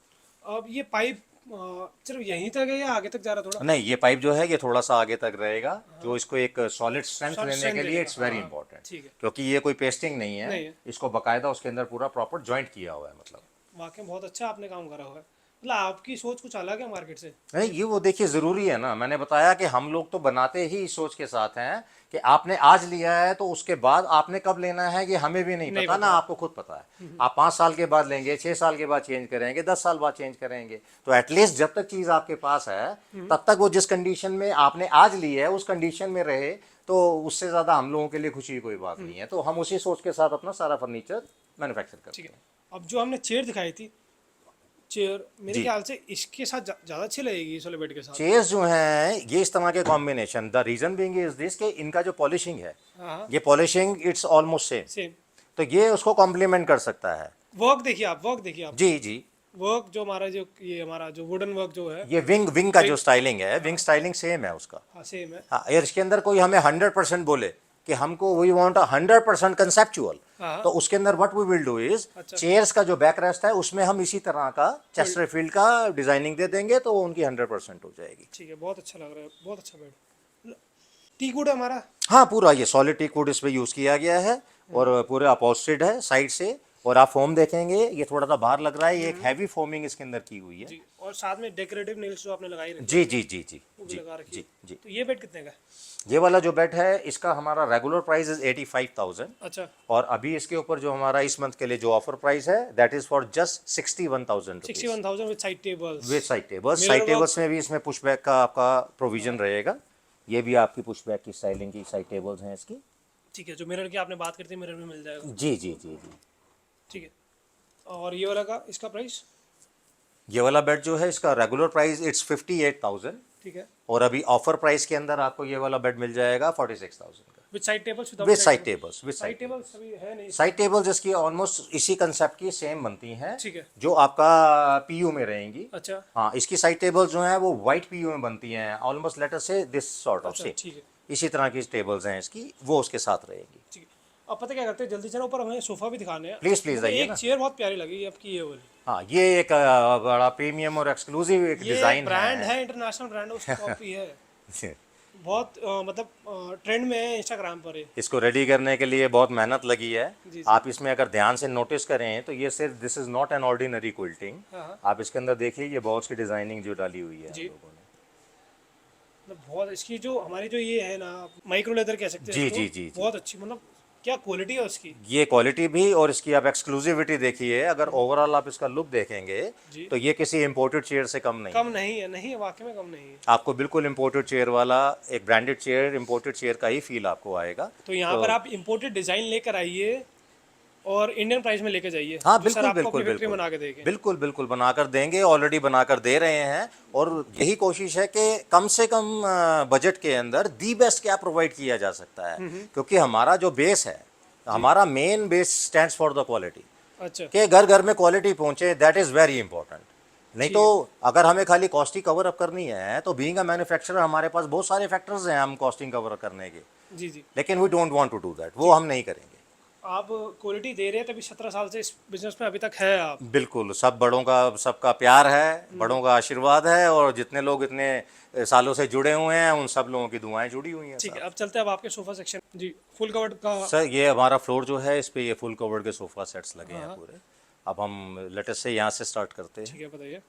अब ये पाइप सिर्फ यहीं तक है या आगे तक जा रहा है थोड़ा? नहीं ये पाइप जो है ये थोड़ा सा आगे तक रहेगा, जो इसको एक सॉलिड स्ट्रेंथ Solid देने strength के लिए देगा, इट्स वेरी हाँ, इंपॉर्टेंट, ठीक है। क्योंकि ये कोई पेस्टिंग नहीं नहीं है, है। इसको बकायदा उसके अंदर पूरा प्रॉपर जॉइंट किया हुआ है। मतलब वाकई बहुत अच्छा आपने काम करा हुआ है, मतलब आपकी सोच कुछ अलग है मार्केट से। नहीं ये वो देखिए ज़रूरी है ना, मैंने बताया कि हम लोग तो बनाते ही इस सोच के साथ हैं कि आपने आज लिया है तो उसके बाद आपने कब लेना है ये हमें भी नहीं पता ना, आपको खुद पता है। आप 5 साल के बाद लेंगे, 6 साल के बाद चेंज करेंगे, 10 साल बाद चेंज करेंगे, तो एटलीस्ट जब तक चीज़ आपके पास है तब तक वो जिस कंडीशन में आपने आज ली है उस कंडीशन में रहे, तो उससे ज़्यादा हम लोगों के लिए खुशी की कोई बात नहीं है। तो हम उसी सोच के साथ अपना सारा फर्नीचर मैन्युफैक्चर करते ठीक हैं। है। अब जो हमने चेयर दिखाई थी, चेयर मेरे जी। ख्याल से इसके साथ ज़्यादा अच्छी लगेगी इस वाले बेड के साथ। चेयर्स जो हैं ये इस तरह के combination, the reason being is this कि इनका जो पॉलिशिंग है हाँ, ये polishing it's almost same, same. तो ये उसको कॉम्प्लीमेंट कर सकता है। वर्क देखिए आप, वर्क देखिए आप, जी जी वर्क जो हमारा जो ये हमारा जो वुडन वर्क जो है, ये विंग विंग का जो स्टाइलिंग है, विंग स्टाइलिंग सेम है उसका। हाँ सेम है। हाँ और इसके अंदर कोई हमें 100% बोले कि हमको वी वांट 100% कंसेप्चुअल, हाँ। तो उसके अंदर what we will do is अच्छा। चेयर्स का जो बैक रेस्ट है उसमें हम इसी तरह का चेस्टरफील्ड का डिजाइनिंग दे देंगे तो वो उनकी 100% हो जाएगी। ठीक है, बहुत अच्छा लग रहा है, बहुत अच्छा बेड। टीक वुड है हमारा। हाँ पूरा ये सॉलिड टीक वुड इस पे यूज़ किया गया है, और पूरे अपॉल्स्ट्रेड है साइड से, और आप फोम देखेंगे ये थोड़ा सा बाहर लग रहा है, ये एक हैवी फोमिंग इसके अंदर की हुई है। जी, और साथ में डेकोरेटिव नेल्स जो आपने लगाई रखी जी जी जी जी वो भी जी लगा रखी जी है। जी। तो ये बेड कितने का है? ये वाला जो बेड है इसका हमारा रेगुलर प्राइस इज 85,000, अच्छा, और अभी इसके ऊपर जो हमारा इस मंथ के लिए जो ऑफर प्राइस है that is for just 61,000 61,000 with side tables. With side tables. Mirror side tables work। में भी इसमें पुशबैक का आपका प्रोविजन रहेगा, ये भी आपकी पुशबैक की स्टाइलिंग की साइड टेबल्स हैं इसकी। ठीक है, जो मिरर की आपने बात करती है, मिरर भी मिल जाएगा। जी जी जी जी। ठीक है, और ये वाला का इसका प्राइस? ये वाला बेड जो है इसका रेगुलर प्राइस इट्स 58,000, ठीक है, और अभी ऑफर प्राइस के अंदर आपको ये वाला बेड मिल जाएगा 46,000 का with side tables with side tables. With side tables अभी है नहीं। साइड टेबल्स इसकी ऑलमोस्ट इसी कंसेप्ट की सेम बनती हैं, ठीक है। जो आपका पीयू में रहेंगी। अच्छा, हाँ इसकी साइड टेबल्स जो हैं वो वाइट पीयू में बनती हैं, ऑलमोस्ट लेटर से दिस सॉर्ट ऑफ अच्छा, से ठीक है, इसी तरह की टेबल्स हैं इसकी, वो उसके साथ रहेगी। ठीक है। अब पता क्या करते हैं, जल्दी से ना ऊपर हमें सोफा भी दिखाने हैं। प्लीज प्लीज मुझे आइए एक ना। चेयर बहुत प्यारी लगी आपकी, ये वाली। हाँ ये एक बड़ा प्रीमियम और एक्सक्लूसिव एक ये डिजाइन ब्रांड है, इंटरनेशनल ब्रांड है, उसकी कॉपी है। बहुत मतलब ट्रेंड में है इंस्टाग्राम पर ये। इसको रेडी करने के लिए बहुत मेहनत लगी है। जी, आप इसमें अगर ध्यान से नोटिस करें तो ये सिर्फ this is not an ordinary quilting. हाँ। आप इसके अंदर देखिए ये बहुत सी डिज़ाइनिंग जो डाली हुई है हम जी। लोगों ने। मतलब बहुत इसकी जो हमारी जो ये है ना, माइक्रो लेदर कह सकते हैं जी इसको, जी जी जी। बहुत अच्छी, मतलब क्या क्वालिटी है उसकी। ये क्वालिटी भी और इसकी आप एक्सक्लूसिविटी देखिए, अगर ओवरऑल आप इसका लुक देखेंगे जी। तो ये किसी इम्पोर्टेड चेयर से कम नहीं कम है। नहीं है, नहीं है, वाकई में कम नहीं है। आपको बिल्कुल इम्पोर्टेड चेयर वाला एक ब्रांडेड चेयर, इम्पोर्टेड चेयर का ही फील आपको आएगा। तो यहाँ तो पर आप इम्पोर्टेड डिज़ाइन लेकर आइए और इंडियन प्राइस में लेके जाइए, हाँ जो सर बिल्कुल आपको बिल्कुल अपनी फैक्ट्री बिल्कुल बना के देंगे। बिल्कुल बिल्कुल बनाकर देंगे, ऑलरेडी बनाकर दे रहे हैं। और यही कोशिश है कि कम से कम बजट के अंदर दी बेस्ट क्या प्रोवाइड किया जा सकता है, क्योंकि हमारा जो बेस है, जी। हमारा main base stands for the quality. अच्छा। कि घर घर में क्वालिटी पहुंचे, दैट इज़ वेरी इंपॉर्टेंट। नहीं ठीक तो है। अगर हमें खाली कॉस्टिंग कवर अप करनी है तो बीइंग अ मैन्युफैक्चरर हमारे पास बहुत सारे फैक्टर्स हैं हम कॉस्टिंग कवर करने के, जी जी। लेकिन we don't want to do that, वो हम नहीं करेंगे। आप क्वालिटी दे रहे हैं तभी 17 साल से इस बिजनेस में अभी तक है आप। बिल्कुल, सब बड़ों का सबका प्यार है, बड़ों का आशीर्वाद है, और जितने लोग इतने सालों से जुड़े हुए हैं उन सब लोगों की दुआएं जुड़ी हुई हैं ठीक है, साहब। अब चलते हैं अब आपके सोफा सेक्शन। जी, फुल कवर्ड का। सर ये हमारा फ्लोर जो है इस पे ये फुल कवर्ड के सोफ़ा सेट्स लगे हैं हाँ। पूरे। अब हम लेटेस्ट से यहाँ से स्टार्ट करते हैं। ठीक है, बताइए।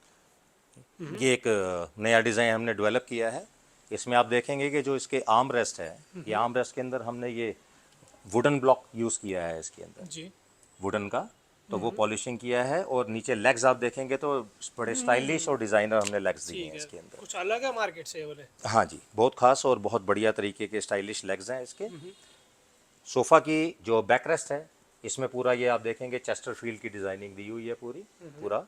ये एक नया डिज़ाइन हमने डेवलप किया है। इसमें आप देखेंगे कि जो इसके आर्म रेस्ट है, ये आर्म रेस्ट के अंदर हमने ये वुडन ब्लॉक यूज़ किया है इसके अंदर, जी। वुडन का। तो वो पॉलिशिंग किया है, और नीचे लेग्स आप देखेंगे तो बड़े स्टाइलिश और डिज़ाइनर हमने लेग्स दिए ठीक हैं है, इसके अंदर। कुछ अलग है मार्केट से ये वाले। हाँ जी, बहुत खास और बहुत बढ़िया तरीके के स्टाइलिश लेग्स हैं इसके। सोफ़ा की जो बैक रेस्ट है, इसमें पूरा ये आप देखेंगे चेस्टरफील्ड की डिज़ाइनिंग दी हुई है पूरी, पूरा।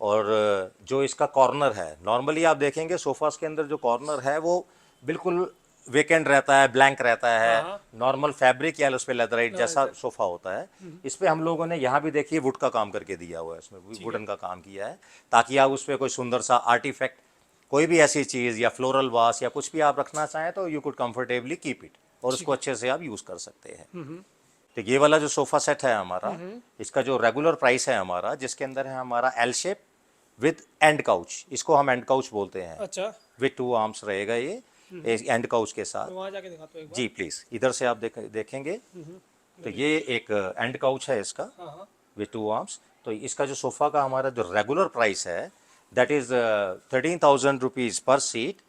और जो इसका कॉर्नर है, नॉर्मली आप देखेंगे सोफ़ास के अंदर जो कॉर्नर है वो बिल्कुल वेकेंट रहता है, ब्लैंक रहता है, हाँ। नॉर्मल फैब्रिक या उस पर लेदराइट जैसा लेदर। सोफ़ा होता है। इस पे हम लोगों ने यहाँ भी देखिए वुड का काम करके दिया हुआ है, इसमें ठीक वुडन का काम किया है, ताकि आप उस पर कोई सुंदर सा आर्टिफैक्ट, कोई भी ऐसी चीज़ या फ्लोरल वास या कुछ भी आप रखना चाहें तो you could comfortably keep it, और उसको अच्छे से आप यूज़ कर सकते हैं। तो ये वाला जो सोफ़ा सेट है हमारा, इसका जो रेगुलर प्राइस है हमारा, जिसके अंदर है हमारा L shape with and couch, इसको हम एंड काउच बोलते हैं, अच्छा, विद 2 आर्म्स रहेगा ये एंड काउच के साथ। मैं वहाँ जाके दिखाता हूँ एक बार। जी प्लीज़, इधर से आप देखेंगे तो ये एक एंड काउच है इसका हाँ हाँ। With 2 arms. तो इसका जो सोफ़ा का हमारा जो रेगुलर प्राइस है, दैट इज़ 13,000 रुपीज़ पर सीट,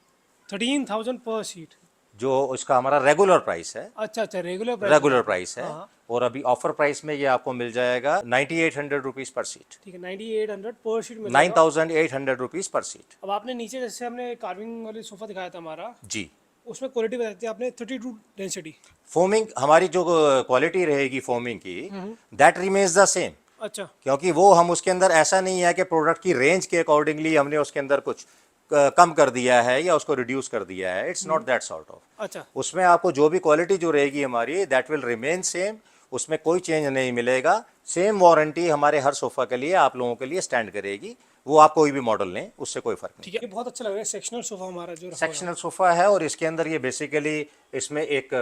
13,000 पर सीट। जो इसका हमारा रेगुलर प्राइस है। अच्छा अच्छा, रेगुलर प्राइस। रेगुलर प्राइस है। हाँ। और अभी ऑफर प्राइस में ये आपको मिल जाएगा 9,800 रुपीज़ पर सीट, ठीक है, 9,800 पर सीट मिल जाएगा। 9,800 रुपीज़ पर सीट। अब आपने नीचे जैसे हमने कार्विंग वाली सोफा दिखाया था हमारा, जी, उसमें क्वालिटी बताई थी आपने 32 डेंसिटी। फोमिंग हमारी जो क्वालिटी रहेगी फोमिंग की, दैट रिमेन्स द सेम। अच्छा। क्योंकि वो हम उसके अंदर ऐसा नहीं है कि प्रोडक्ट की रेंज के अकॉर्डिंगली हमने उसके अंदर कुछ कम कर दिया है या उसको रिड्यूस कर दिया है, it's not that sort of. अच्छा। उसमें आपको जो भी क्वालिटी जो रहेगी हमारी, दैट विल रिमेन सेम, उसमें कोई चेंज नहीं मिलेगा। सेम वारंटी हमारे हर सोफ़ा के लिए आप लोगों के लिए स्टैंड करेगी, वो आप कोई भी मॉडल लें उससे कोई फ़र्क नहीं। ठीक है, ये बहुत अच्छा लग रहा है सेक्शनल सोफा हमारा जो रखा हुआ है। सेक्शनल सोफ़ा है, और इसके अंदर ये बेसिकली इसमें एक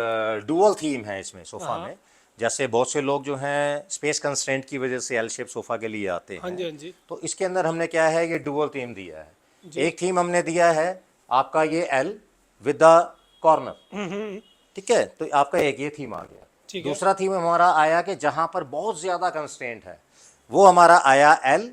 डुअल थीम है इसमें सोफ़ा हाँ। में। जैसे बहुत से लोग जो हैं स्पेस कंस्ट्रेंट की वजह से एल शेप सोफ़ा के लिए आते हाँ जी, हैं, हाँ जी। तो इसके अंदर हमने क्या है, ये डुअल थीम दिया है। एक थीम हमने दिया है आपका ये एल विद द कॉर्नर, ठीक है, तो आपका एक ये थीम आ गया। ठीक है। दूसरा थीम हमारा आया कि जहां पर बहुत ज्यादा कंस्ट्रेंट है, वो हमारा आया एल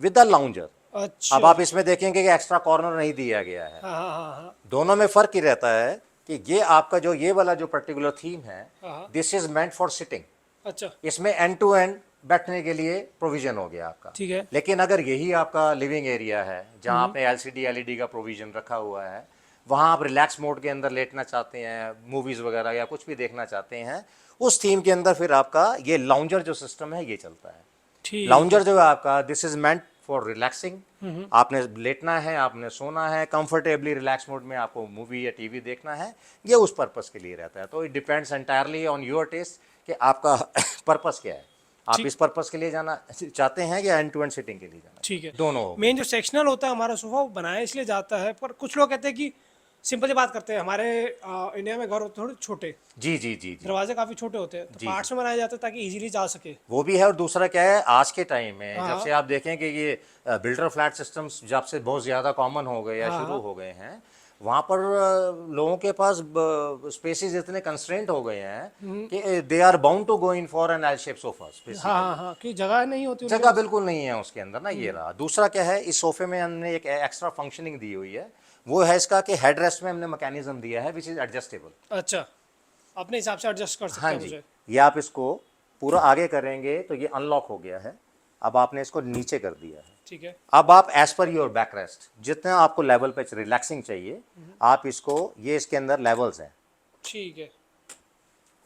विद द लाउंजर। अच्छा। अब आप इसमें देखेंगे कि एक्स्ट्रा कॉर्नर नहीं दिया गया है। हाँ हाँ हाँ हाँ। दोनों में फर्क ही रहता है कि ये आपका जो ये वाला जो पर्टिकुलर थीम है, हाँ। This is meant for sitting. अच्छा। इसमें एंड टू एंड बैठने के लिए प्रोविजन हो गया आपका। ठीक है। लेकिन अगर यही आपका लिविंग एरिया है जहां आपने एलसीडी एलईडी का प्रोविजन रखा हुआ है, वहां आप रिलैक्स मोड के अंदर लेटना चाहते हैं, मूवीज वगैरह या कुछ भी देखना चाहते हैं, उस थीम के अंदर फिर आपका ये लाउंजर जो सिस्टम है ये चलता है। ठीक। लाउंजर जो है आपका, this is meant for relaxing. आपने लेटना है, आपने सोना है कंफर्टेबली, रिलैक्स मोड में आपको मूवी या टीवी देखना है, ये उस पर्पस के लिए रहता है। तो it depends entirely on your taste कि आपका पर्पस क्या है। आप इस पर्पस के लिए जाना चाहते हैं या एंड टू एंड सिटिंग के लिए जाना? ठीक है। दोनों हो। मेन जो सेक्शनल होता है हमारा सोफा, वो बनाया इसलिए जाता है, पर कुछ लोग कहते हैं कि सिंपल सी बात करते हैं, हमारे इंडिया में घर होते हैं थोड़े छोटे, जी जी जी जी, दरवाजे काफी छोटे होते हैं, तो जी, पार्ट्स में बनाए जाते हैं ताकि इजीली जा सके। वो भी है। और दूसरा क्या है, आज के टाइम में हाँ। जब से आप देखें कि ये बिल्डर फ्लैट सिस्टम्स जब से बहुत ज़्यादा कॉमन हो गए या हाँ। शुरू हो गए हैं, वहाँ पर लोगों के पास स्पेसेस इतने कंस्ट्रेंट हो गए हैं कि they are bound to go in for an L shape sofa. हाँ हाँ हाँ, कि जगह नहीं होती उनके जगह पास। बिल्कुल नहीं है उसके अंदर ना, ये रहा। दूसरा क्या है, इस सोफे में हमने एक एक्स्ट्रा फंक्शनिंग दी हुई है, वो है इसका कि हेड रेस्ट में हमने मैकेनिज्म दिया है विच इज एडजस्टेबल। अच्छा, अपने हिसाब से एडजस्ट कर सकते हाँ हैं जी, मुझे। ये आप इसको पूरा आगे करेंगे तो ये अनलॉक हो गया है। अब आपने इसको नीचे कर दिया है। ठीक है। अब आप as per your back rest जितना आपको लेवल पे रिलैक्सिंग चाहिए, आप इसको, ये इसके अंदर लेवल्स हैं, ठीक है।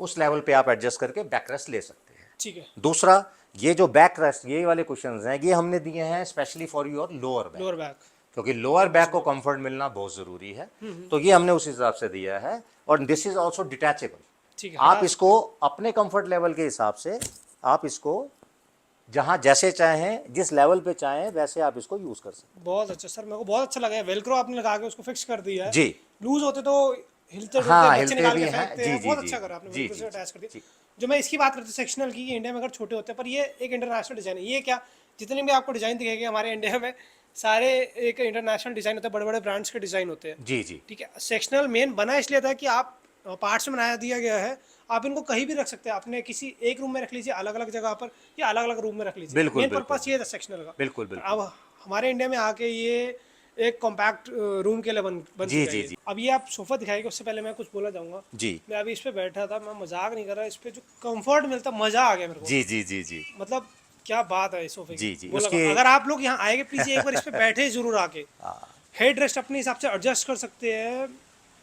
उस लेवल पे आप एडजस्ट करके बैक रेस्ट ले सकते हैं। ठीक है। दूसरा, ये जो बैक रेस्ट ये वाले कुशन्स हैं, ये हमने दिए हैं specially for your lower back, lower back. क्योंकि लोअर बैक को कंफर्ट मिलना बहुत ज़रूरी है। तो ये हमने उस हिसाब से दिया है। और दिस इज ऑल्सो डिटैचेबल। ठीक है। आप इसको अपने कंफर्ट लेवल के हिसाब से, आप इसको जहाँ जैसे चाहें, जिस लेवल पे चाहें, वैसे आप इसको यूज़ कर सकते बहुत अच्छा सर, मेरे को बहुत अच्छा लगा है। वेलक्रो आपने लगा के उसको फिक्स कर दिया है। हैं। जी लूज होते तो हिलते हाँ, डुलते बच्चे हिलते निकाल भी के हैं। फेंकते जी, हैं। जी, बहुत जी, अच्छा करा आपने, जी, वेलक्रो से जी, अटैच कर जी। दिया। जो मैं इसकी बात करती हूँ सेक्शनल की, ये इंडिया में अगर छोटे होते हैं, पर ये एक इंटरनेशनल डिजाइन है। ये क्या, जितने भी आपको डिजाइन दिखेंगे हमारे इंडिया में, सारे एक इंटरनेशनल डिजाइन होता है, बड़े बड़े ब्रांड्स के डिजाइन होते हैं। जी जी ठीक है। सेक्शनल मेन बना इसलिए था कि आप पार्ट्स में बनाया दिया गया है, आप इनको कहीं भी रख सकते हैं। आपने किसी एक रूम में रख लीजिए अलग अलग जगह पर, या अलग अलग रूम में रख लीजिए। बिल्कुल मेन बिल्कुल पर्पस ये था सेक्शनल का। बिल्कुल बिल्कुल। अब हमारे इंडिया में आके ये एक कॉम्पैक्ट रूम के लिए बन जी चुका है जी ये। जी अब ये आप सोफा दिखाएंगे, उससे पहले मैं कुछ बोला जाऊंगा। जी मैं अभी इस पे बैठा था, मैं मजाक नहीं कर रहा, इस पे जो कंफर्ट मिलता, मजा आ गया मेरे को। जी जी जी जी मतलब क्या बात है इस सोफे की। जी जी बोला, उसकी अगर आप लोग यहाँ आएंगे प्लीज एक बार इस पे बैठे जरूर आके। हेड रेस्ट अपने हिसाब से एडजस्ट कर सकते हैं,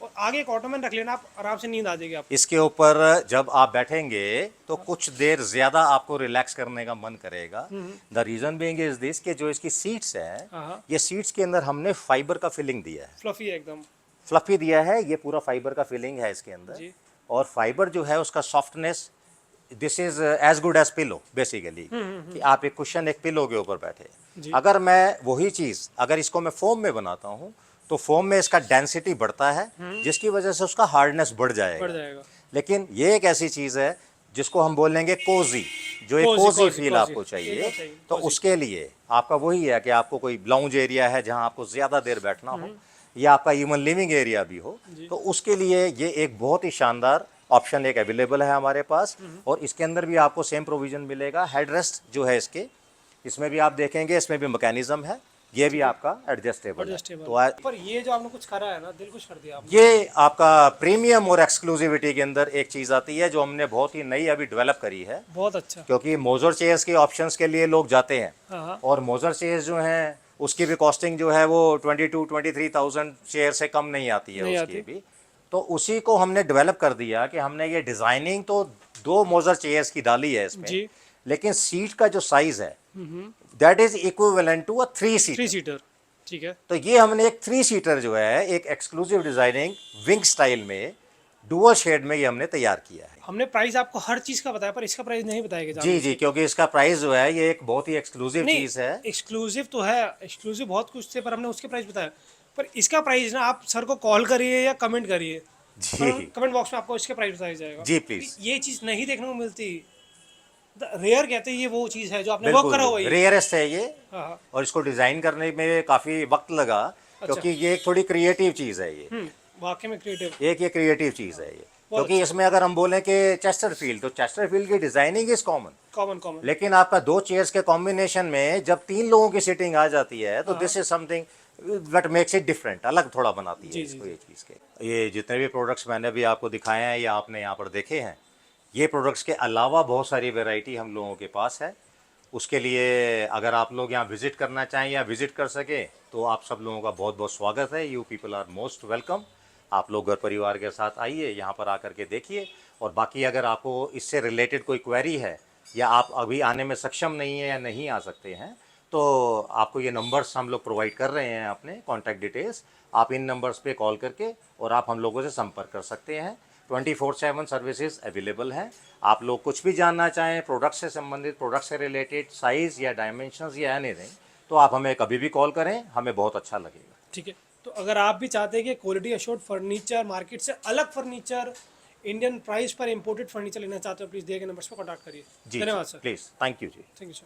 और आगे एक ऑटोमैन रख लेना, आप आराम से नींद आ जाएगी आपको। इसके ऊपर जब आप बैठेंगे तो कुछ देर ज्यादा आपको रिलैक्स करने का मन करेगा। The reason being is this कि जो इसकी सीट्स हैं, हाँ। ये सीट्स के अंदर हमने फाइबर का फिलिंग दिया है, फ्लफी है एकदम। फ्लफी दिया है। ये पूरा फाइबर का फिलिंग है इसके अंदर। जी। और फाइबर जो है उसका softness, this is as good as pillow basically, कि आप एक कुशन एक पिलो के ऊपर बैठे। अगर मैं वही चीज अगर इसको मैं फोम में बनाता हूँ, तो फोम में इसका डेंसिटी बढ़ता है, जिसकी वजह से उसका हार्डनेस बढ़ बढ़ जाएगा। जाएगा। लेकिन ये एक ऐसी चीज है जिसको हम बोलेंगे कोजी, जो एक cosy, cosy cosy, feel cosy. आपको चाहिए। एकदम सही, तो कोजी। उसके लिए आपका वही है कि आपको कोई लाउंज एरिया है जहां आपको ज्यादा देर बैठना हो, या आपका इवन लिविंग एरिया भी हो, तो उसके लिए ये एक बहुत ही शानदार ऑप्शन एक अवेलेबल है हमारे पास। और इसके अंदर भी आपको सेम प्रोविजन मिलेगा। हेडरेस्ट जो है इसके, इसमें भी आप देखेंगे, इसमें भी मैकेनिज्म है, ये भी आपका एडजस्टेबल है। एडजस्टेबल। तो पर ये जो आपने कुछ करा है ना, दिल खुश कर दिया आपने। ये आपका प्रीमियम और एक्सक्लूसिविटी के अंदर एक चीज आती है जो हमने बहुत ही नई अभी डेवलप करी है। बहुत अच्छा। क्योंकि मोजर चेयर्स के ऑप्शंस के लिए लोग जाते हैं, हाँ। और मोजर चेयर्स जो हैं उसकी भी कॉस्टिंग जो है वो 22-23,000 चेयर से कम नहीं आती है नहीं उसकी आती। भी। तो उसी को हमने डेवलप कर दिया कि हमने ये डिजाइनिंग तो दो मोजर चेयर्स की डाली है इसमें, जी। लेकिन सीट का जो साइज है that is equivalent to a 3 3 seater. Seater. ठीक है। तो ये हमने एक 3 सीटर जो है एक एक्सक्लूसिव डिजाइनिंग विंग स्टाइल में डुअल शेड में ये हमने तैयार किया है। हमने प्राइस आपको हर चीज का बताया, पर इसका प्राइस नहीं बताएगा। जी जी, क्योंकि इसका प्राइस जो है ये एक बहुत ही एक्सक्लूसिव नहीं, चीज है। एक्सक्लूसिव तो है, एक्सक्लूसिव बहुत कुछ थे, पर हमने उसके प्राइस बताया। पर इसका प्राइस ना, आप सर को कॉल करिए या कमेंट करिए, जी कमेंट बॉक्स में आपको इसका प्राइस बताया जाएगा। जी प्लीज। ये चीज नहीं देखने को मिलती। रेयर कहते हैं, ये वो चीज है जो आपने वर्क करा हुआ है। रेयरेस्ट है ये। हाँ हाँ। और इसको डिजाइन करने में काफी वक्त लगा, क्योंकि ये एक थोड़ी क्रिएटिव चीज है ये। वाकई में क्रिएटिव। एक ये क्रिएटिव चीज है ये, क्योंकि इसमें अगर हम बोलें कि चेस्टरफील्ड, तो चेस्टरफील्ड की डिजाइनिंग इज कॉमन, कॉमन। लेकिन आपका दो चेयर्स के कॉम्बिनेशन में जब 3 लोगों की सीटिंग आ जाती है, तो this is something what makes it different, अलग थोड़ा बनाती है इसको ये चीज़ के। ये जितने भी प्रोडक्ट्स मैंने भी आपको दिखाए हैं या आपने यहाँ पर देखे हैं, ये प्रोडक्ट्स के अलावा बहुत सारी वैरायटी हम लोगों के पास है। उसके लिए अगर आप लोग यहाँ विजिट करना चाहें या विजिट कर सकें, तो आप सब लोगों का बहुत बहुत स्वागत है। You people are most welcome. आप लोग घर परिवार के साथ आइए, यहाँ पर आकर के देखिए। और बाकी अगर आपको इससे रिलेटेड कोई क्वेरी है, या आप अभी आने में सक्षम नहीं है या नहीं आ सकते हैं, तो आपको ये नंबर्स हम लोग प्रोवाइड कर रहे हैं, अपने कॉन्टैक्ट डिटेल्स। आप इन नंबर्स पे कॉल करके और आप हम लोगों से संपर्क कर सकते हैं। 24/7 सर्विसेज अवेलेबल हैं। आप लोग कुछ भी जानना चाहें प्रोडक्ट से संबंधित, प्रोडक्ट से रिलेटेड, साइज़ या डायमेंशंस या एनीथिंग, तो आप हमें कभी भी कॉल करें, हमें बहुत अच्छा लगेगा। ठीक है। तो अगर आप भी चाहते हैं कि क्वालिटी अश्योर्ड फर्नीचर, मार्केट से अलग फर्नीचर, इंडियन प्राइस पर इंपोर्टेड फर्नीचर लेना चाहते हो, प्लीज़ दिए गए नंबर्स पर कॉन्टैक्ट करिए। जी धन्यवाद सर। प्लीज़, थैंक यू जी। Thank you sir.